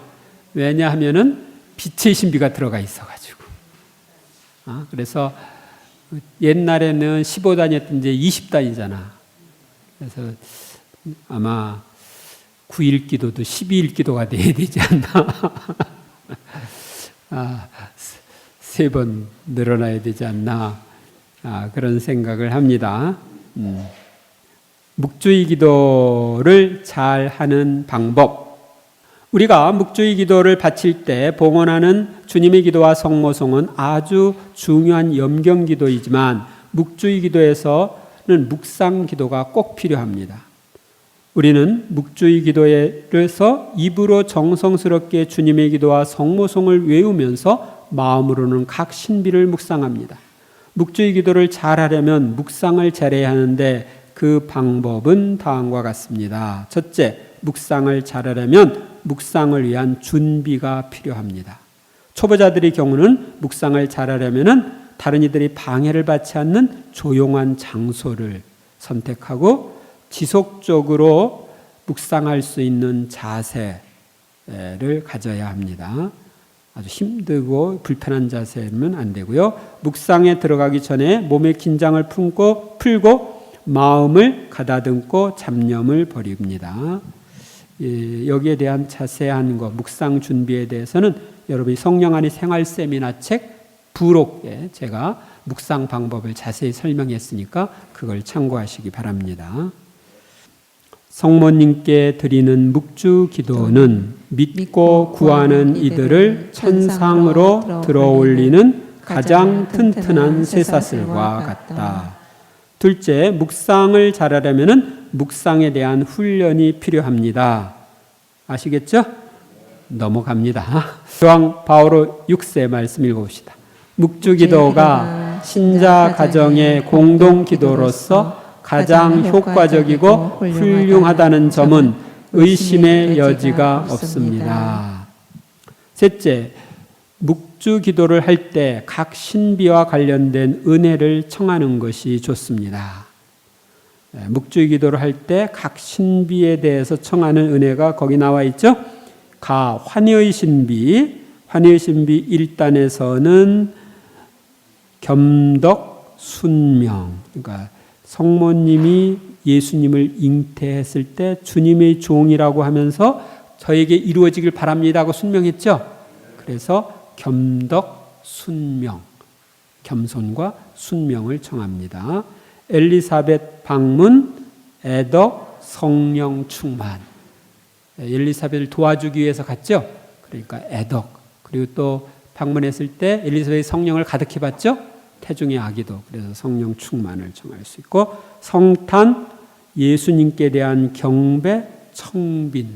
A: 왜냐하면은 빛의 신비가 들어가 있어가지고. 그래서 옛날에는 15단이었던 이제 20단이잖아. 그래서 아마 9일 기도도 12일 기도가 돼야 되지 않나. 3번 늘어나야 되지 않나. 그런 생각을 합니다. 묵주의 기도를 잘 하는 방법. 우리가 묵주의 기도를 바칠 때 봉헌하는 주님의 기도와 성모송은 아주 중요한 염경 기도이지만 묵주의 기도에서는 묵상 기도가 꼭 필요합니다. 우리는 묵주의 기도에서 입으로 정성스럽게 주님의 기도와 성모송을 외우면서 마음으로는 각 신비를 묵상합니다. 묵주의 기도를 잘하려면 묵상을 잘해야 하는데 그 방법은 다음과 같습니다. 첫째, 묵상을 잘하려면 묵상을 위한 준비가 필요합니다. 초보자들의 경우는 묵상을 잘하려면 다른 이들이 방해를 받지 않는 조용한 장소를 선택하고 지속적으로 묵상할 수 있는 자세를 가져야 합니다. 아주 힘들고 불편한 자세면 안 되고요. 묵상에 들어가기 전에 몸의 긴장을 풀고 마음을 가다듬고 잡념을 버립니다. 여기에 대한 자세한 것, 묵상 준비에 대해서는 여러분이 성령 안의 생활 세미나 책 부록에 제가 묵상 방법을 자세히 설명했으니까 그걸 참고하시기 바랍니다. 성모님께 드리는 묵주 기도는 믿고 구하는 이들을 천상으로 들어올리는 가장 튼튼한 쇠사슬과 같다. 둘째, 묵상을 잘하려면 묵상에 대한 훈련이 필요합니다. 아시겠죠? 넘어갑니다. 교황 바오로 6세 말씀 읽어봅시다. 묵주기도가 신자 가정의 공동기도로서 가장 효과적이고 훌륭하다는 점은 의심의 여지가 없습니다. 셋째, 묵주기도를 할 때 각 신비와 관련된 은혜를 청하는 것이 좋습니다. 묵주기도를 할 때 각 신비에 대해서 청하는 은혜가 거기 나와 있죠? 환희의 신비 1단에서는 겸덕, 순명, 그러니까 성모님이 예수님을 잉태했을 때 주님의 종이라고 하면서 저에게 이루어지길 바랍니다 하고 순명했죠? 그래서 겸덕, 순명, 겸손과 순명을 청합니다. 엘리사벳 방문, 애덕, 성령 충만. 엘리사벳을 도와주기 위해서 갔죠. 그러니까 애덕. 그리고 또 방문했을 때 엘리사벳이 성령을 가득히 받죠. 태중의 아기도. 그래서 성령 충만을 정할 수 있고, 성탄, 예수님께 대한 경배, 청빈.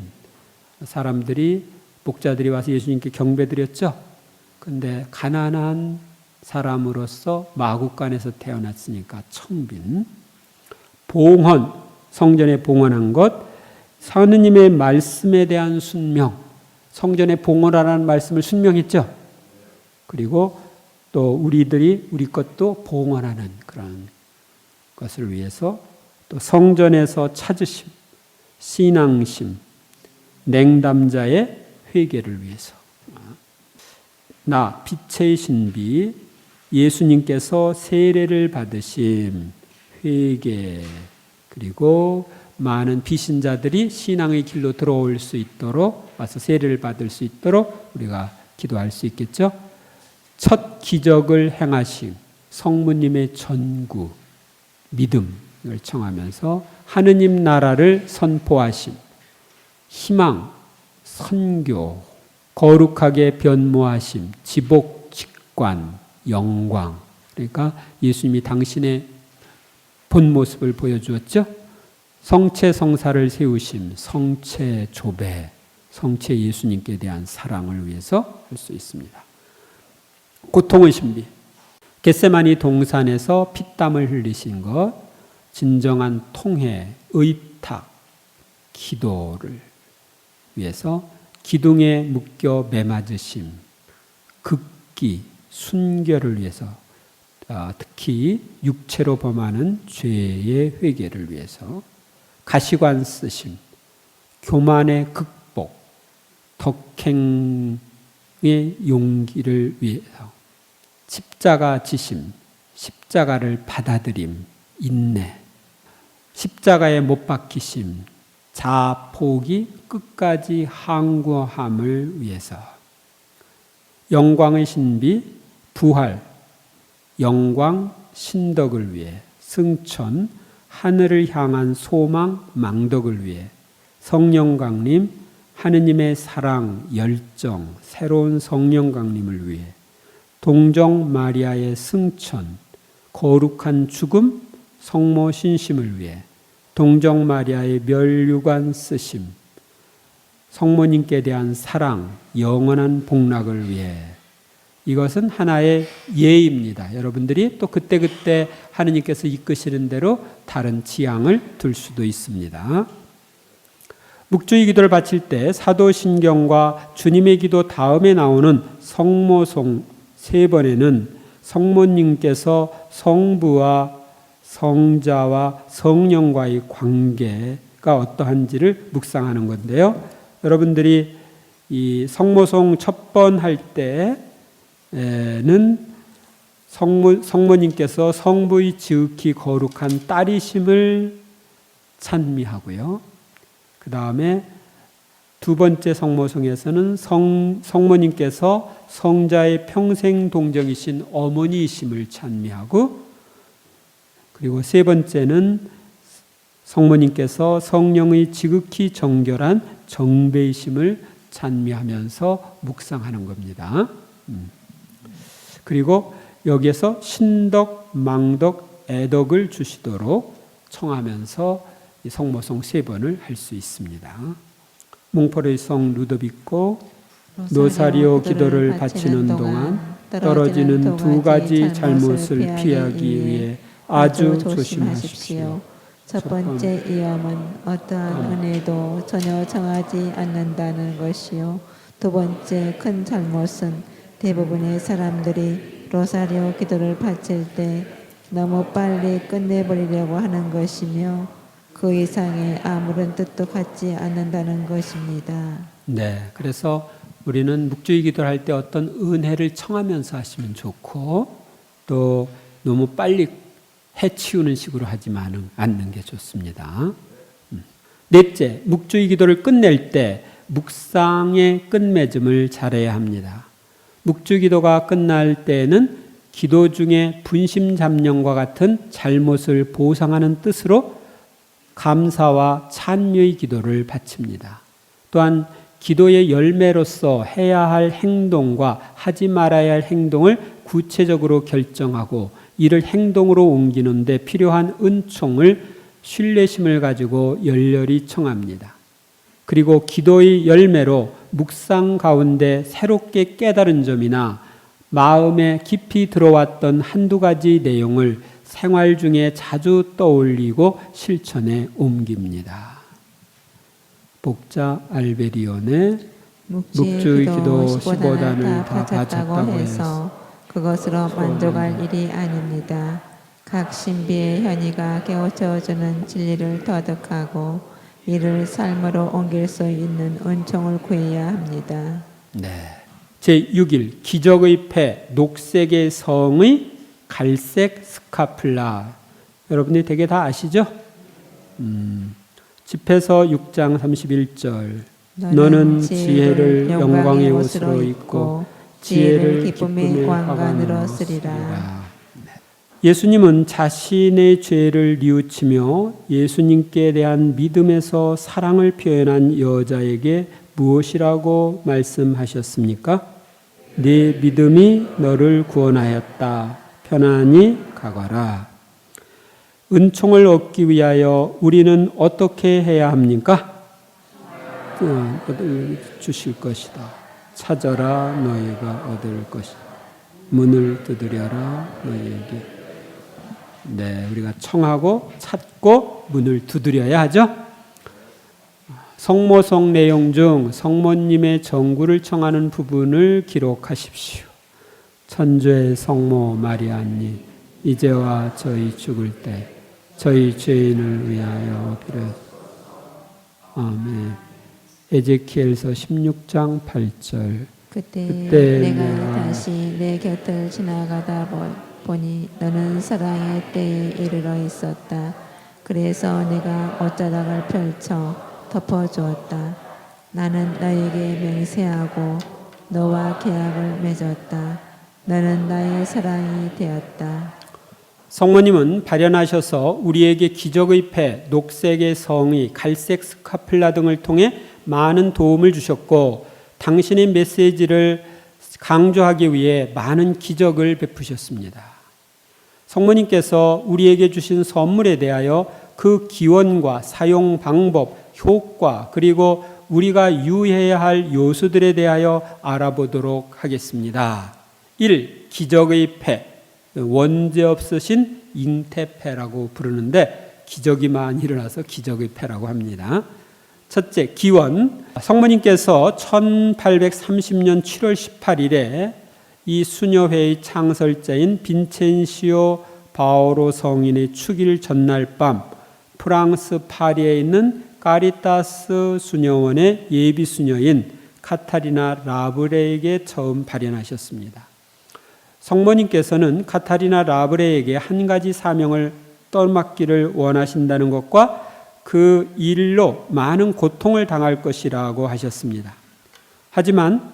A: 사람들이, 목자들이 와서 예수님께 경배드렸죠. 근데 가난한 사람으로서 마구간에서 태어났으니까 청빈. 봉헌, 성전에 봉헌한 것, 하느님의 말씀에 대한 순명, 성전에 봉헌하라는 말씀을 순명했죠. 그리고 또 우리들이 우리 것도 봉헌하는 그런 것을 위해서, 또 성전에서 찾으심, 신앙심, 냉담자의 회개를 위해서. 나 빛의 신비, 예수님께서 세례를 받으심, 회개, 그리고 많은 비신자들이 신앙의 길로 들어올 수 있도록, 와서 세례를 받을 수 있도록 우리가 기도할 수 있겠죠. 첫 기적을 행하심, 성모님의 전구, 믿음을 청하면서 하느님 나라를 선포하심, 희망, 선교, 거룩하게 변모하심, 지복, 직관, 영광. 그러니까 예수님이 당신의 본 모습을 보여주었죠. 성체 성사를 세우심, 성체 조배, 성체 예수님께 대한 사랑을 위해서 할 수 있습니다. 고통의 신비, 겟세마니 동산에서 피땀을 흘리신 것, 진정한 통해, 의탁, 기도를 위해서 기둥에 묶여 매맞으심, 극기, 순결을 위해서, 특히 육체로 범하는 죄의 회개를 위해서, 가시관 쓰심, 교만의 극복, 덕행의 용기를 위해서, 십자가 지심, 십자가를 받아들임, 인내, 십자가에 못 박히심, 자포기, 끝까지 항구함을 위해서, 영광의 신비, 부활, 영광, 신덕을 위해, 승천, 하늘을 향한 소망, 망덕을 위해, 성령 강림, 하느님의 사랑, 열정, 새로운 성령 강림을 위해, 동정 마리아의 승천, 거룩한 죽음, 성모 신심을 위해, 동정 마리아의 멸류관 쓰심, 성모님께 대한 사랑, 영원한 복락을 위해. 이것은 하나의 예입니다. 여러분들이 또 그때그때 하느님께서 이끄시는 대로 다른 지향을 둘 수도 있습니다. 묵주의 기도를 바칠 때 사도신경과 주님의 기도 다음에 나오는 성모송 3번에는 성모님께서 성부와 성자와 성령과의 관계가 어떠한지를 묵상하는 건데요. 여러분들이 이 성모송 첫 번 할 때는 성모님께서 성부의 지극히 거룩한 딸이심을 찬미하고요. 그 다음에 두 번째 성모송에서는 성모님께서 성자의 평생 동정이신 어머니이심을 찬미하고, 그리고 세 번째는 성모님께서 성령의 지극히 정결한 정배이심을 찬미하면서 묵상하는 겁니다. 그리고 여기에서 신덕, 망덕, 애덕을 주시도록 청하면서 이 성모송 3번을 할 수 있습니다. 몽포르의 성 루도비코 노사리오 기도를 바치는 동안 떨어지는 2가지 잘못을 피하기 위해 아주 조심하십시오.
B: 첫 번째 위험은 어떠한 은혜도 전혀 정하지 않는다는 것이요. 두 번째 큰 잘못은 대부분의 사람들이 로사리오 기도를 바칠 때 너무 빨리 끝내버리려고 하는 것이며, 그 이상의 아무런 뜻도 갖지 않는다는 것입니다.
A: 네, 그래서 우리는 묵주의 기도를 할 때 어떤 은혜를 청하면서 하시면 좋고, 또 너무 빨리 해치우는 식으로 하지 않는 게 좋습니다. 넷째, 묵주의 기도를 끝낼 때 묵상의 끝맺음을 잘해야 합니다. 묵주 기도가 끝날 때는 기도 중에 분심잡념과 같은 잘못을 보상하는 뜻으로 감사와 찬미의 기도를 바칩니다. 또한 기도의 열매로서 해야 할 행동과 하지 말아야 할 행동을 구체적으로 결정하고 이를 행동으로 옮기는 데 필요한 은총을 신뢰심을 가지고 열렬히 청합니다. 그리고 기도의 열매로 묵상 가운데 새롭게 깨달은 점이나 마음에 깊이 들어왔던 한두 가지 내용을 생활 중에 자주 떠올리고 실천에 옮깁니다. 복자 알베리온의 묵주의 기도 15단을 다 바쳤다고 해서
B: 그것으로 만족할 일이 아닙니다. 각 신비의 현이가 깨우쳐주는 진리를 터득하고 이를 삶으로 옮길 수 있는 은총을 구해야 합니다.
A: 네. 제6일 기적의 패 녹색의 성의 갈색 스카플라. 여러분들이 되게 다 아시죠? 집회서 6장 31절 너는 지혜를 영광의 옷으로 입고 지혜를 기쁨의 왕관으로 쓰리라. 예수님은 자신의 죄를 뉘우치며 예수님께 대한 믿음에서 사랑을 표현한 여자에게 무엇이라고 말씀하셨습니까? 네 믿음이 너를 구원하였다. 편안히 가거라. 은총을 얻기 위하여 우리는 어떻게 해야 합니까? 얻을 주실 것이다. 찾아라 너희가 얻을 것이다. 문을 두드려라 너희에게. 네, 우리가 청하고 찾고 문을 두드려야 하죠. 성모성 내용 중 성모님의 정구를 청하는 부분을 기록하십시오. 천주의 성모 마리아님, 이제와 저희 죽을 때 저희 죄인을 위하여 빌어. 아멘. 에제키엘서 16장 8절.
B: 그때 내가 다시 내 곁을 지나가다 보니 너는 사랑의 때에 이르러 있었다. 그래서 내가 옷자락을 펼쳐 덮어주었다. 나는 너에게 맹세하고 너와 계약을 맺었다. 너는 나의 사랑이 되었다.
A: 성모님은 발현하셔서 우리에게 기적의 패, 녹색의 성의, 갈색 스카플라 등을 통해 많은 도움을 주셨고 당신의 메시지를 강조하기 위해 많은 기적을 베푸셨습니다. 성모님께서 우리에게 주신 선물에 대하여 그 기원과 사용 방법, 효과, 그리고 우리가 유의해야 할 요소들에 대하여 알아보도록 하겠습니다. 1. 기적의 패, 원죄 없으신 잉태패라고 부르는데 기적이만 일어나서 기적의 패라고 합니다. 첫째, 기원. 성모님께서 1830년 7월 18일에 이 수녀회의 창설자인 빈첸시오 바오로 성인의 축일 전날 밤 프랑스 파리에 있는 카리타스 수녀원의 예비 수녀인 카타리나 라브레에게 처음 발현하셨습니다. 성모님께서는 카타리나 라브레에게 한 가지 사명을 떠맡기를 원하신다는 것과 그 일로 많은 고통을 당할 것이라고 하셨습니다. 하지만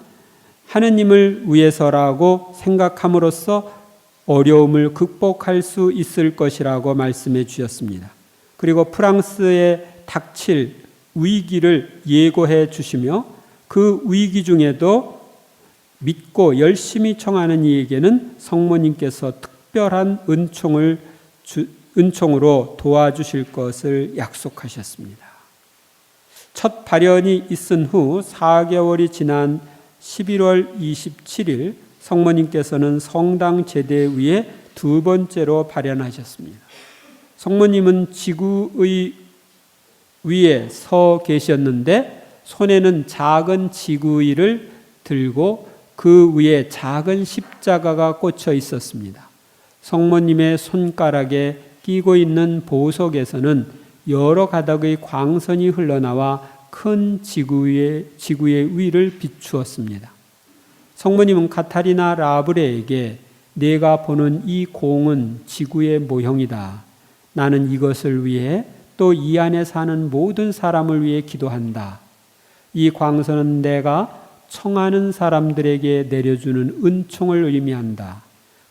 A: 하느님을 위해서라고 생각함으로써 어려움을 극복할 수 있을 것이라고 말씀해 주셨습니다. 그리고 프랑스에 닥칠 위기를 예고해 주시며 그 위기 중에도 믿고 열심히 청하는 이에게는 성모님께서 특별한 은총으로 도와주실 것을 약속하셨습니다. 첫 발현이 있은 후 4개월이 지난 11월 27일 성모님께서는 성당 제대 위에 두 번째로 발현하셨습니다. 성모님은 지구의 위에 서 계셨는데 손에는 작은 지구의를 들고 그 위에 작은 십자가가 꽂혀 있었습니다. 성모님의 손가락에 끼고 있는 보석에서는 여러 가닥의 광선이 흘러나와 큰 지구의 위를 비추었습니다. 성모님은 카타리나 라브레에게 내가 보는 이 공은 지구의 모형이다. 나는 이것을 위해 또 이 안에 사는 모든 사람을 위해 기도한다. 이 광선은 내가 청하는 사람들에게 내려주는 은총을 의미한다.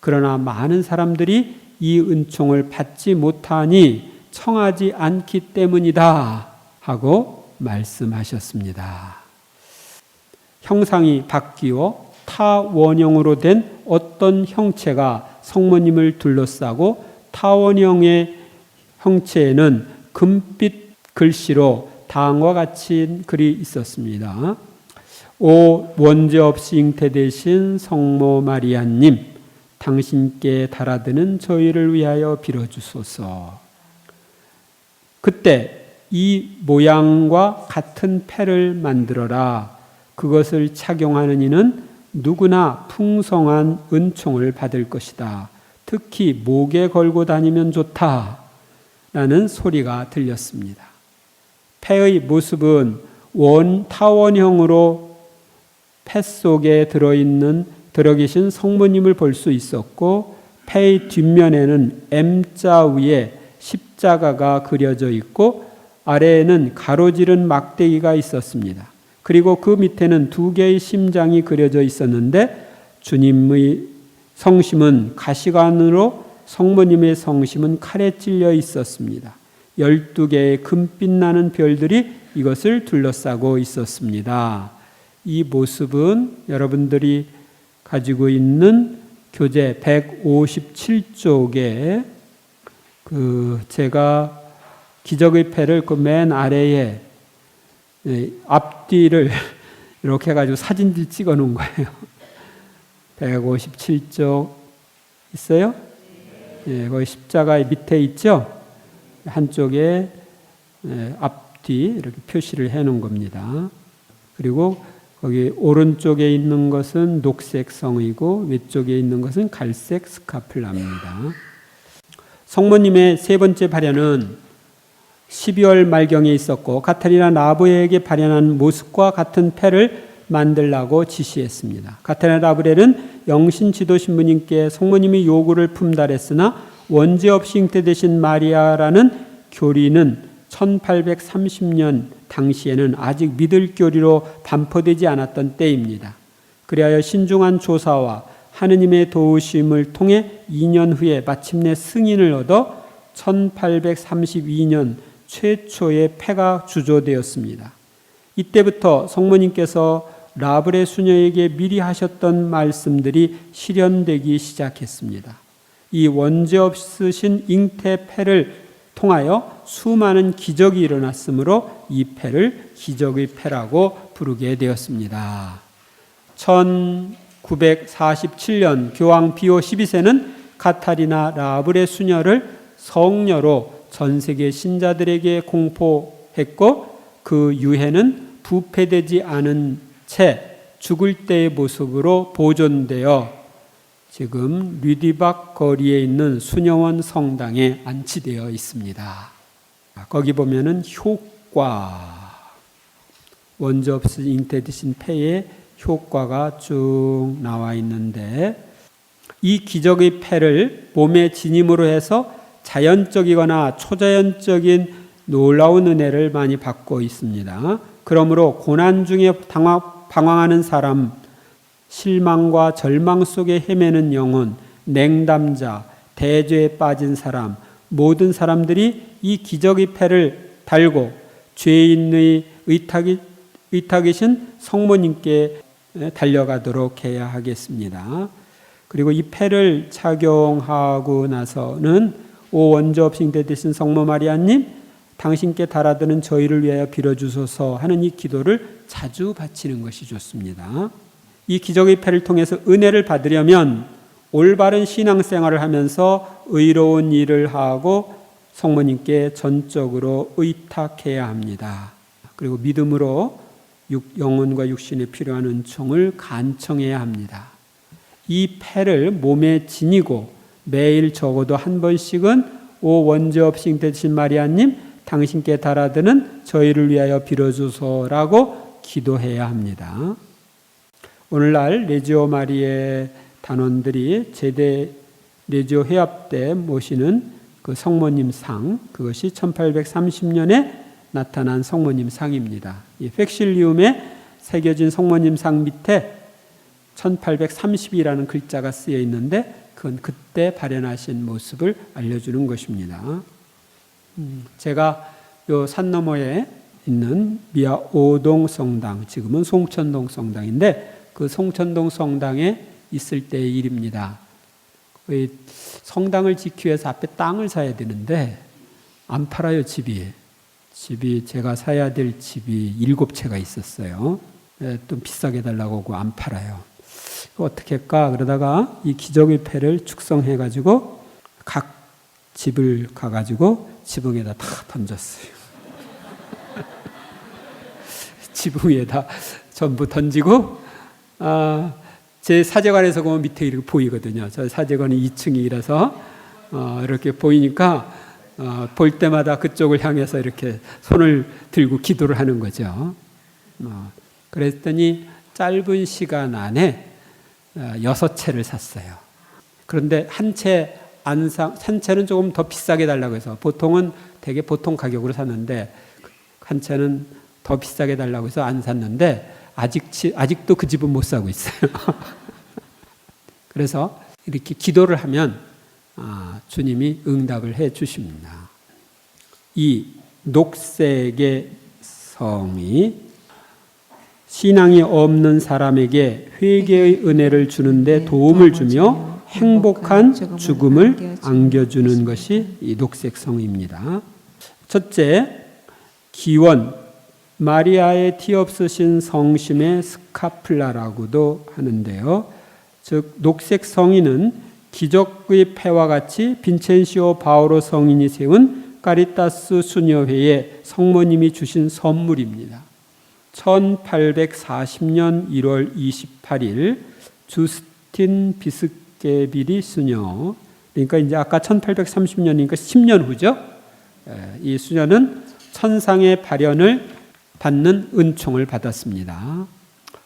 A: 그러나 많은 사람들이 이 은총을 받지 못하니 청하지 않기 때문이다 하고 말씀하셨습니다. 형상이 바뀌어 타원형으로 된 어떤 형체가 성모님을 둘러싸고 타원형의 형체에는 금빛 글씨로 다음과 같이 글이 있었습니다. 오 원죄 없이 잉태되신 성모 마리아님, 당신께 달아드는 저희를 위하여 빌어주소서. 그때 이 모양과 같은 패를 만들어라. 그것을 착용하는 이는 누구나 풍성한 은총을 받을 것이다. 특히 목에 걸고 다니면 좋다. 라는 소리가 들렸습니다. 패의 모습은 타원형으로 패 속에 들어계신 성모님을 볼 수 있었고, 패의 뒷면에는 M자 위에 십자가가 그려져 있고 아래에는 가로지른 막대기가 있었습니다. 그리고 그 밑에는 2개의 심장이 그려져 있었는데 주님의 성심은 가시관으로 성모님의 성심은 칼에 찔려 있었습니다. 12개의 금빛 나는 별들이 이것을 둘러싸고 있었습니다. 이 모습은 여러분들이 가지고 있는 교재 157쪽에 제가 기적의 패를 그 맨 아래에 앞뒤를 이렇게 해가지고 사진들 찍어 놓은 거예요. 157쪽 있어요? 예, 거기 십자가의 밑에 있죠? 한쪽에 앞뒤 이렇게 표시를 해 놓은 겁니다. 그리고 거기 오른쪽에 있는 것은 녹색 성이고 왼쪽에 있는 것은 갈색 스카플라입니다. 성모님의 세 번째 발현은 12월 말경에 있었고 카타리나 라브레에게 발현한 모습과 같은 패를 만들라고 지시했습니다. 카타리나 라브레는 영신 지도 신부님께 성모님이 요구를 품달했으나 원죄 없이 잉태되신 마리아라는 교리는 1830년 당시에는 아직 믿을 교리로 반포되지 않았던 때입니다. 그리하여 신중한 조사와 하느님의 도우심을 통해 2년 후에 마침내 승인을 얻어 1832년 최초의 패가 주조되었습니다. 이때부터 성모님께서 라브레 수녀에게 미리 하셨던 말씀들이 실현되기 시작했습니다. 이 원죄 없으신 잉태 패를 통하여 수많은 기적이 일어났으므로 이 패를 기적의 패라고 부르게 되었습니다. 1947년 교황 비오 12세는 카타리나 라브레 수녀를 성녀로 전 세계 신자들에게 공포했고 그 유해는 부패되지 않은 채 죽을 때의 모습으로 보존되어 지금 류디박 거리에 있는 수녀원 성당에 안치되어 있습니다. 거기 보면은 효과, 원죄 없이 잉태되신 패의 효과가 쭉 나와 있는데 이 기적의 패를 몸에 지님으로 해서 자연적이거나 초자연적인 놀라운 은혜를 많이 받고 있습니다. 그러므로 고난 중에 방황하는 사람, 실망과 절망 속에 헤매는 영혼, 냉담자, 대죄에 빠진 사람, 모든 사람들이 이 기적의 패를 달고 죄인의 의탁이신 성모님께 달려가도록 해야 하겠습니다. 그리고 이 패를 착용하고 나서는 오 원죄 없이 잉태되신 성모 마리아님, 당신께 달아드는 저희를 위하여 빌어주소서 하는 이 기도를 자주 바치는 것이 좋습니다. 이 기적의 패를 통해서 은혜를 받으려면 올바른 신앙생활을 하면서 의로운 일을 하고 성모님께 전적으로 의탁해야 합니다. 그리고 믿음으로 영혼과 육신에 필요한 은총을 간청해야 합니다. 이 패를 몸에 지니고 매일 적어도 한 번씩은 오 원죄 없이 잉태되신 마리아님, 당신께 달아드는 저희를 위하여 빌어주소서라고 기도해야 합니다. 오늘날 레지오 마리의 단원들이 제대 레지오 회합 때 모시는 그 성모님 상, 그것이 1830년에 나타난 성모님 상입니다. 이 팩실리움에 새겨진 성모님 상 밑에 1830이라는 글자가 쓰여 있는데 그건 그때 발현하신 모습을 알려주는 것입니다. 제가 요 산 너머에 있는 미아 오동 성당, 지금은 송천동 성당인데 그 송천동 성당에 있을 때의 일입니다. 성당을 짓기 위해서 앞에 땅을 사야 되는데 안 팔아요, 집이 제가 사야 될 집이 7채가 있었어요. 좀 비싸게 달라고 하고 안 팔아요. 어떻게 할까 그러다가 이 기적의 패를 축성해가지고 각 집을 가가지고 지붕에다 다 던졌어요. 지붕 위에다 전부 던지고, 제 사제관에서 보면 밑에 이렇게 보이거든요. 저 사제관이 2층이라서 이렇게 보이니까 볼 때마다 그쪽을 향해서 이렇게 손을 들고 기도를 하는 거죠. 그랬더니 짧은 시간 안에 6채를 샀어요. 그런데 한 채는 조금 더 비싸게 달라고 해서 보통은 되게 보통 가격으로 샀는데 한 채는 더 비싸게 달라고 해서 안 샀는데 아직도 그 집은 못 사고 있어요. 그래서 이렇게 기도를 하면 주님이 응답을 해 주십니다. 이 녹색의 성이 신앙이 없는 사람에게 회개의 은혜를 주는데 도움을 주며 행복한 죽음을 안겨주는 것이 이 녹색 성입니다. 첫째, 기원, 마리아의 티 없으신 성심의 스카플라라고도 하는데요. 즉 녹색 성인은 기적의 패와 같이 빈첸시오 바오로 성인이 세운 카리타스 수녀회에 성모님이 주신 선물입니다. 1840년 1월 28일 주스틴 비스케비리 수녀, 그러니까 이제 아까 1830년이니까 10년 후죠. 이 수녀는 천상의 발현을 받는 은총을 받았습니다.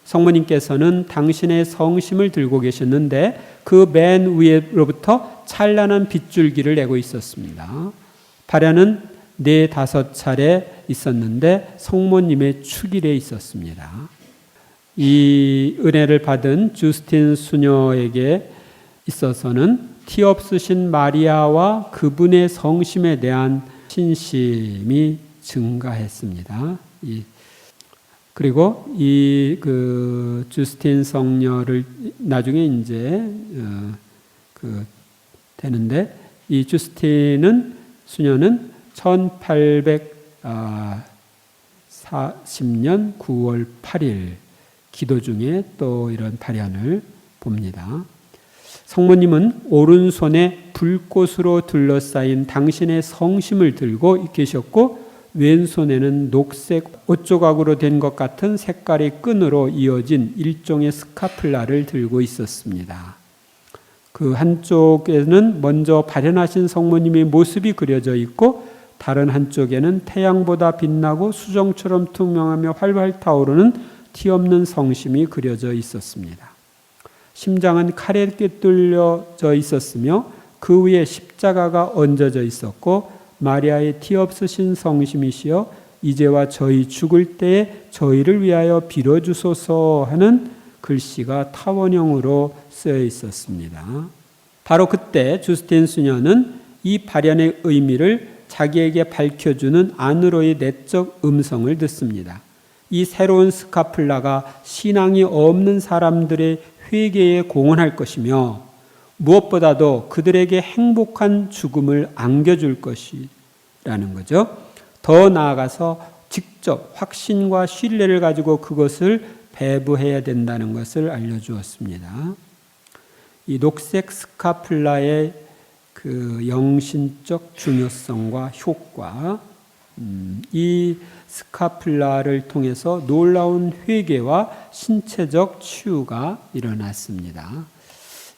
A: 성모님께서는 당신의 성심을 들고 계셨는데 그 맨 위로부터 찬란한 빗줄기를 내고 있었습니다. 발현은 4-5차례 있었는데 성모님의 축일에 있었습니다. 이 은혜를 받은 주스틴 수녀에게 있어서는 티 없으신 마리아와 그분의 성심에 대한 신심이 증가했습니다. 그리고 그 주스틴 성녀를 나중에 이제 되는데 이 주스틴은 수녀는 1840년 9월 8일 기도 중에 또 이런 발현을 봅니다. 성모님은 오른손에 불꽃으로 둘러싸인 당신의 성심을 들고 계셨고 왼손에는 녹색 옷조각으로 된 것 같은 색깔의 끈으로 이어진 일종의 스카플라를 들고 있었습니다. 그 한쪽에는 먼저 발현하신 성모님의 모습이 그려져 있고 다른 한쪽에는 태양보다 빛나고 수정처럼 투명하며 활활 타오르는 티 없는 성심이 그려져 있었습니다. 심장은 칼에 꿰뚫려져 있었으며 그 위에 십자가가 얹어져 있었고 마리아의 티 없으신 성심이시여 이제와 저희 죽을 때에 저희를 위하여 빌어주소서 하는 글씨가 타원형으로 쓰여 있었습니다. 바로 그때 주스틴 수녀는 이 발현의 의미를 자기에게 밝혀주는 안으로의 내적 음성을 듣습니다. 이 새로운 스카플라가 신앙이 없는 사람들의 회개에 공헌할 것이며 무엇보다도 그들에게 행복한 죽음을 안겨줄 것이라는 거죠. 더 나아가서 직접 확신과 신뢰를 가지고 그것을 배부해야 된다는 것을 알려주었습니다. 이 녹색 스카플라의 그 영신적 중요성과 효과, 이 스카플라를 통해서 놀라운 회개와 신체적 치유가 일어났습니다.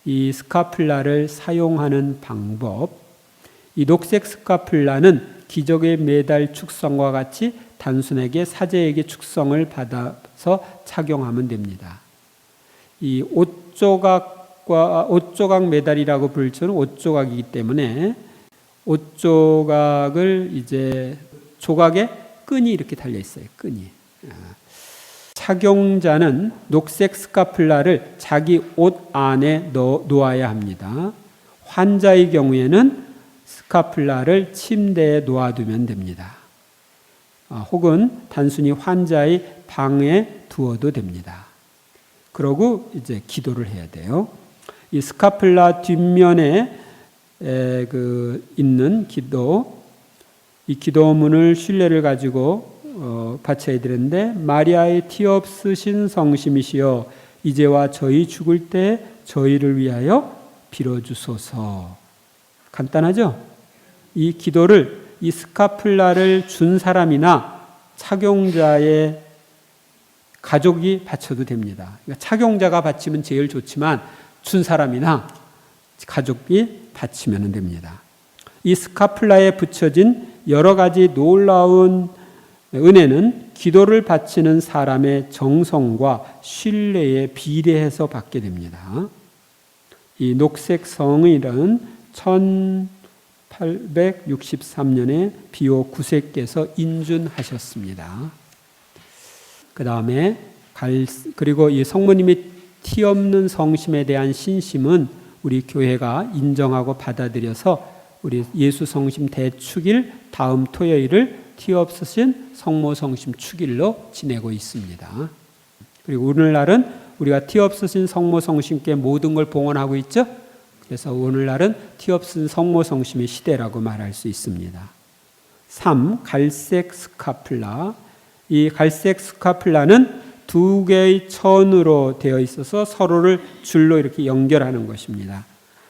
A: 이 스카플라를 사용하는 방법, 이 녹색 스카플라는 기적의 메달 축성과 같이 단순하게 사제에게 축성을 받아서 착용하면 됩니다. 이 옷조각 메달이라고 부를 줄은 옷조각이기 때문에 옷조각을 이제 조각에 끈이 이렇게 달려 있어요. 끈이. 착용자는 녹색 스카플라를 자기 옷 안에 놓아야 합니다. 환자의 경우에는 스카플라를 침대에 놓아두면 됩니다. 혹은 단순히 환자의 방에 두어도 됩니다. 그러고 이제 기도를 해야 돼요. 이 스카플라 뒷면에 있는 기도, 이 기도문을 신뢰를 가지고 바쳐야 되는데, 마리아의 티 없으신 성심이시여 이제와 저희 죽을 때 저희를 위하여 빌어주소서. 간단하죠? 이 기도를 이 스카플라를 준 사람이나 착용자의 가족이 바쳐도 됩니다. 그러니까 착용자가 바치면 제일 좋지만 준 사람이나 가족이 바치면 됩니다. 이 스카플라에 붙여진 여러 가지 놀라운 은혜는 기도를 바치는 사람의 정성과 신뢰에 비례해서 받게 됩니다. 이 녹색 성의는 1863년에 비오 9세께서 인준하셨습니다. 그 다음에 그리고 이 성모님이 티 없는 성심에 대한 신심은 우리 교회가 인정하고 받아들여서 우리 예수 성심 대축일 다음 토요일을 티 없으신 성모 성심 축일로 지내고 있습니다. 그리고 오늘날은 우리가 티 없으신 성모 성심께 모든 걸 봉헌하고 있죠. 그래서 오늘날은 티 없으신 성모 성심의 시대라고 말할 수 있습니다. 3. 갈색 스카플라. 이 갈색 스카플라는 두 개의 천으로 되어 있어서 서로를 줄로 이렇게 연결하는 것입니다.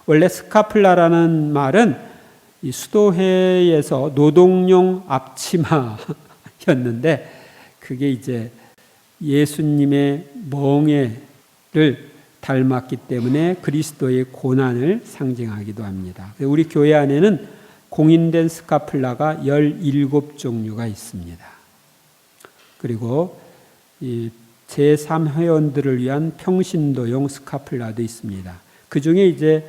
A: 원래 스카플라라는 말은 이 수도회에서 노동용 앞치마였는데, 그게 이제 예수님의 멍에를 닮았기 때문에 그리스도의 고난을 상징하기도 합니다. 우리 교회 안에는 공인된 스카플라가 17종류가 있습니다. 그리고 이 제3회원들을 위한 평신도용 스카플라도 있습니다. 그 중에 이제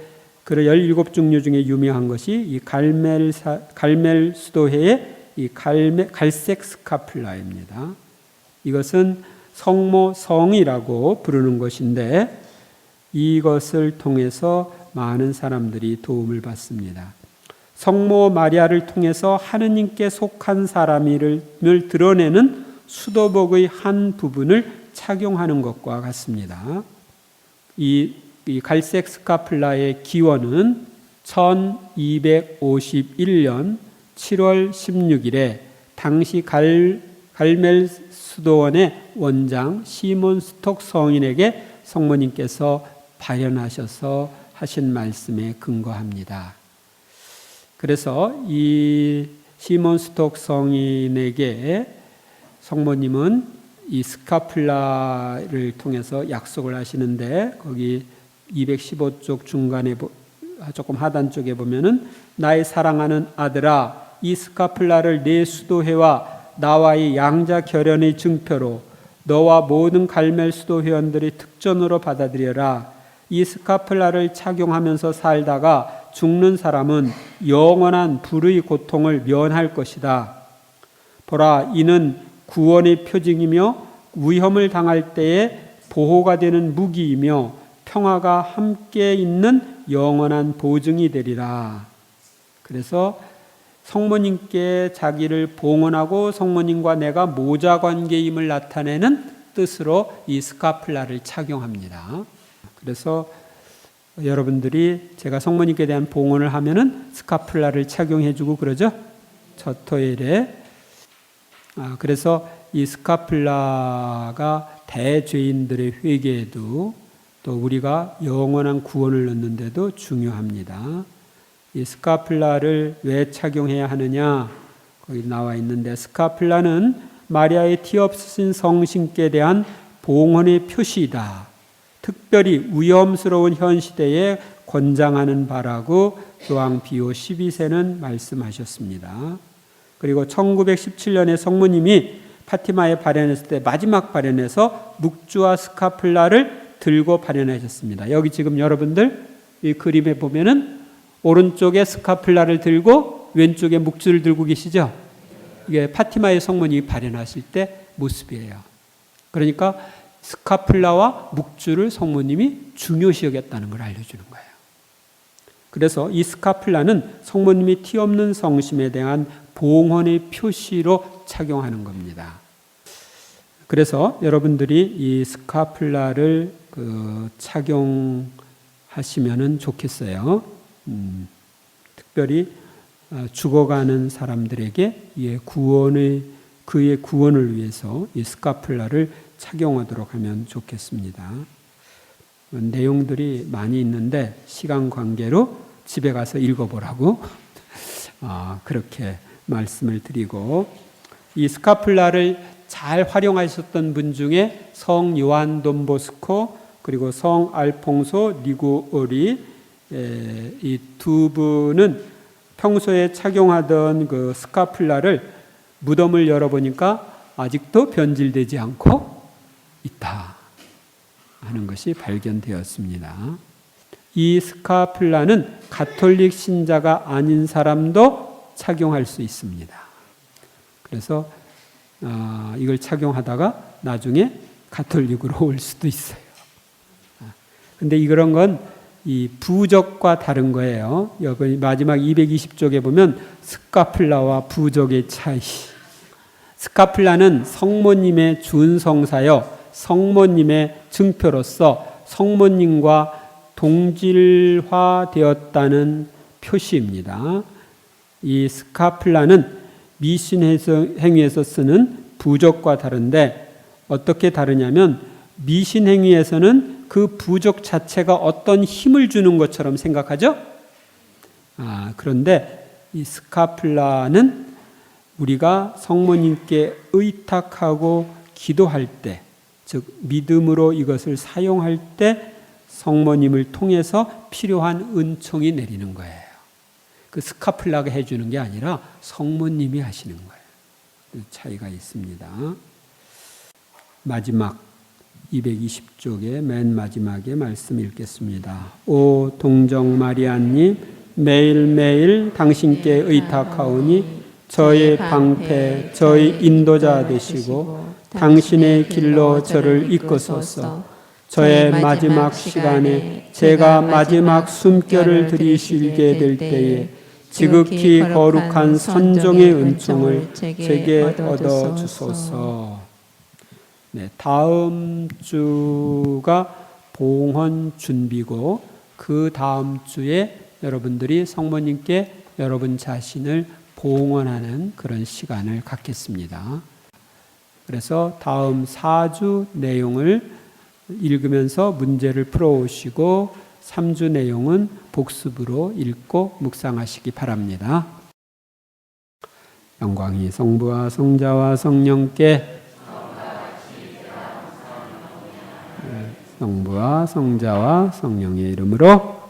A: 그 17종류 중에 유명한 것이 이 갈멜 수도회의 이 갈색 스카플라입니다. 이것은 성모 성이라고 부르는 것인데, 이것을 통해서 많은 사람들이 도움을 받습니다. 성모 마리아를 통해서 하느님께 속한 사람임을 드러내는 수도복의 한 부분을 착용하는 것과 같습니다. 이 갈색 스카플라의 기원은 1251년 7월 16일에 당시 갈멜 수도원의 원장 시몬 스톡 성인에게 성모님께서 발현하셔서 하신 말씀에 근거합니다. 그래서 이 시몬 스톡 성인에게 성모님은 이 스카플라를 통해서 약속을 하시는데, 거기 215쪽 중간에 조금 하단 쪽에 보면은 나의 사랑하는 아들아, 이 스카플라를 내 수도회와 나와의 양자 결연의 증표로 너와 모든 갈멜 수도 회원들이 특전으로 받아들여라. 이 스카플라를 착용하면서 살다가 죽는 사람은 영원한 불의 고통을 면할 것이다. 보라, 이는 구원의 표징이며 위험을 당할 때에 보호가 되는 무기이며 평화가 함께 있는 영원한 보증이 되리라. 그래서 성모님께 자기를 봉헌하고 성모님과 내가 모자 관계임을 나타내는 뜻으로 이 스카플라를 착용합니다. 그래서 여러분들이 제가 성모님께 대한 봉헌을 하면은 스카플라를 착용해주고 그러죠. 첫 토요일에. 그래서 이 스카플라가 대죄인들의 회개에도 또 우리가 영원한 구원을 얻는데도 중요합니다. 이 스카플라를 왜 착용해야 하느냐? 거기 나와 있는데, 스카플라는 마리아의 티 없으신 성신께 대한 봉헌의 표시이다. 특별히 위험스러운 현 시대에 권장하는 바라고 교황 비오 12세는 말씀하셨습니다. 그리고 1917년에 성모님이 파티마에 발현했을 때 마지막 발현에서 묵주와 스카플라를 들고 발현하셨습니다. 여기 지금 여러분들 이 그림에 보면은 오른쪽에 스카플라를 들고 왼쪽에 묵주를 들고 계시죠? 이게 파티마의 성모님이 발현하실 때 모습이에요. 그러니까 스카플라와 묵주를 성모님이 중요시 여겼다는 걸 알려주는 거예요. 그래서 이 스카플라는 성모님이 티 없는 성심에 대한 봉헌의 표시로 착용하는 겁니다. 그래서 여러분들이 이 스카플라를 착용하시면 좋겠어요. 특별히 죽어가는 사람들에게 그의 구원을 위해서 이 스카플라를 착용하도록 하면 좋겠습니다. 내용들이 많이 있는데 시간 관계로 집에 가서 읽어보라고 그렇게 말씀을 드리고, 이 스카플라를 잘 활용하셨던 분 중에 성 요한 돈보스코 그리고 성 알퐁소 리구오리, 이 두 분은 평소에 착용하던 그 스카플라를 무덤을 열어보니까 아직도 변질되지 않고 있다 하는 것이 발견되었습니다. 이 스카플라는 가톨릭 신자가 아닌 사람도 착용할 수 있습니다. 그래서 이걸 착용하다가 나중에 가톨릭으로 올 수도 있어요. 근데 이런 건 이 부적과 다른 거예요. 여기 마지막 220쪽에 보면 스카플라와 부적의 차이. 스카플라는 성모님의 준성사여 성모님의 증표로서 성모님과 동질화되었다는 표시입니다. 이 스카플라는 미신 행위에서 쓰는 부적과 다른데 어떻게 다르냐면, 미신 행위에서는 그 부적 자체가 어떤 힘을 주는 것처럼 생각하죠? 그런데 이 스카플라는 우리가 성모님께 의탁하고 기도할 때, 즉 믿음으로 이것을 사용할 때 성모님을 통해서 필요한 은총이 내리는 거예요. 그 스카플라가 해주는 게 아니라 성모님이 하시는 거예요. 그 차이가 있습니다. 마지막 220쪽의 맨 마지막에 말씀 읽겠습니다. 오 동정 마리아님, 매일매일 당신께 의탁하오니 저의 방패, 저의 인도자 되시고 당신의 길로 저를 이끄소서. 저의 마지막 시간에 제가 마지막 숨결을 들이쉬게 될 때에 지극히 거룩한 선종의 은총을 제게 얻어 주소서. 네, 다음 주가 봉헌 준비고, 그 다음 주에 여러분들이 성모님께 여러분 자신을 봉헌하는 그런 시간을 갖겠습니다. 그래서 다음 4주 내용을 읽으면서 문제를 풀어오시고 3주 내용은 복습으로 읽고 묵상하시기 바랍니다. 영광이 성부와 성자와 성령께, 성부와 성자와 성령의 이름으로